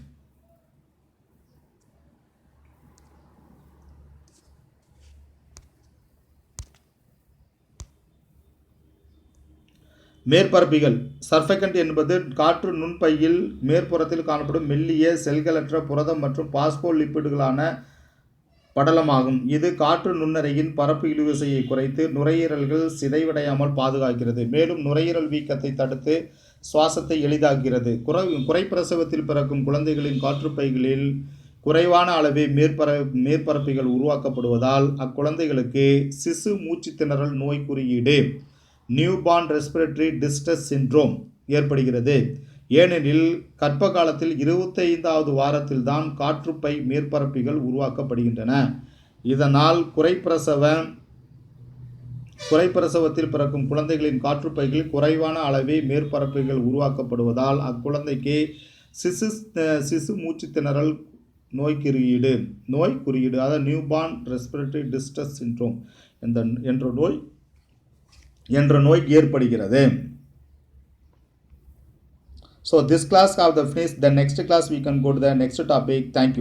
மேற்பரப்பிகள் சர்ஃபெகண்ட் என்பது காற்று நுண்பையில் மேற்புறத்தில் காணப்படும் மெல்லிய செல்களற்ற புரதம் மற்றும் பாஸ்போலிப்பிடுகளான படலமாகும். இது காற்று நுண்ணறையின் பரப்பு இழுவிசையை குறைத்து நுரையீரல்கள் சிதைவடையாமல் பாதுகாக்கிறது. மேலும் நுரையீரல் வீக்கத்தை தடுத்து சுவாசத்தை எளிதாக்குகிறது. குறைப்பிரசவத்தில் பிறக்கும் குழந்தைகளின் காற்றுப்பைகளில் குறைவான அளவே மேற்பரப்பிகள் உருவாக்கப்படுவதால் அக்குழந்தைகளுக்கு சிசு மூச்சு திணறல் நோய் குறியீடு நியூபார்ன் ரெஸ்பிரேட்டரி டிஸ்ட்ரஸ் சிண்ட்ரோம் ஏற்படுகிறது. ஏனெனில் கர்ப்ப காலத்தில் 25வது வாரத்தில் தான் காற்றுப்பை மேற்பரப்பிகள் உருவாக்கப்படுகின்றன. இதனால் குறைப்பிரசவத்தில் பிறக்கும் குழந்தைகளின் காற்றுப்பைகளில் குறைவான அளவே மேற்பரப்புகள் உருவாக்கப்படுவதால் அக்குழந்தைக்கு சிசு மூச்சு திணறல் நோய் குறியீடு அதாவது நியூபார்ன் ரெஸ்பிரேட்டரி டிஸ்ட்ரஸ் சிண்ட்ரோம் என்ற நோய் ஏற்படுகிறது. So this class have the finished. The next class we can go to the next topic. Thank you.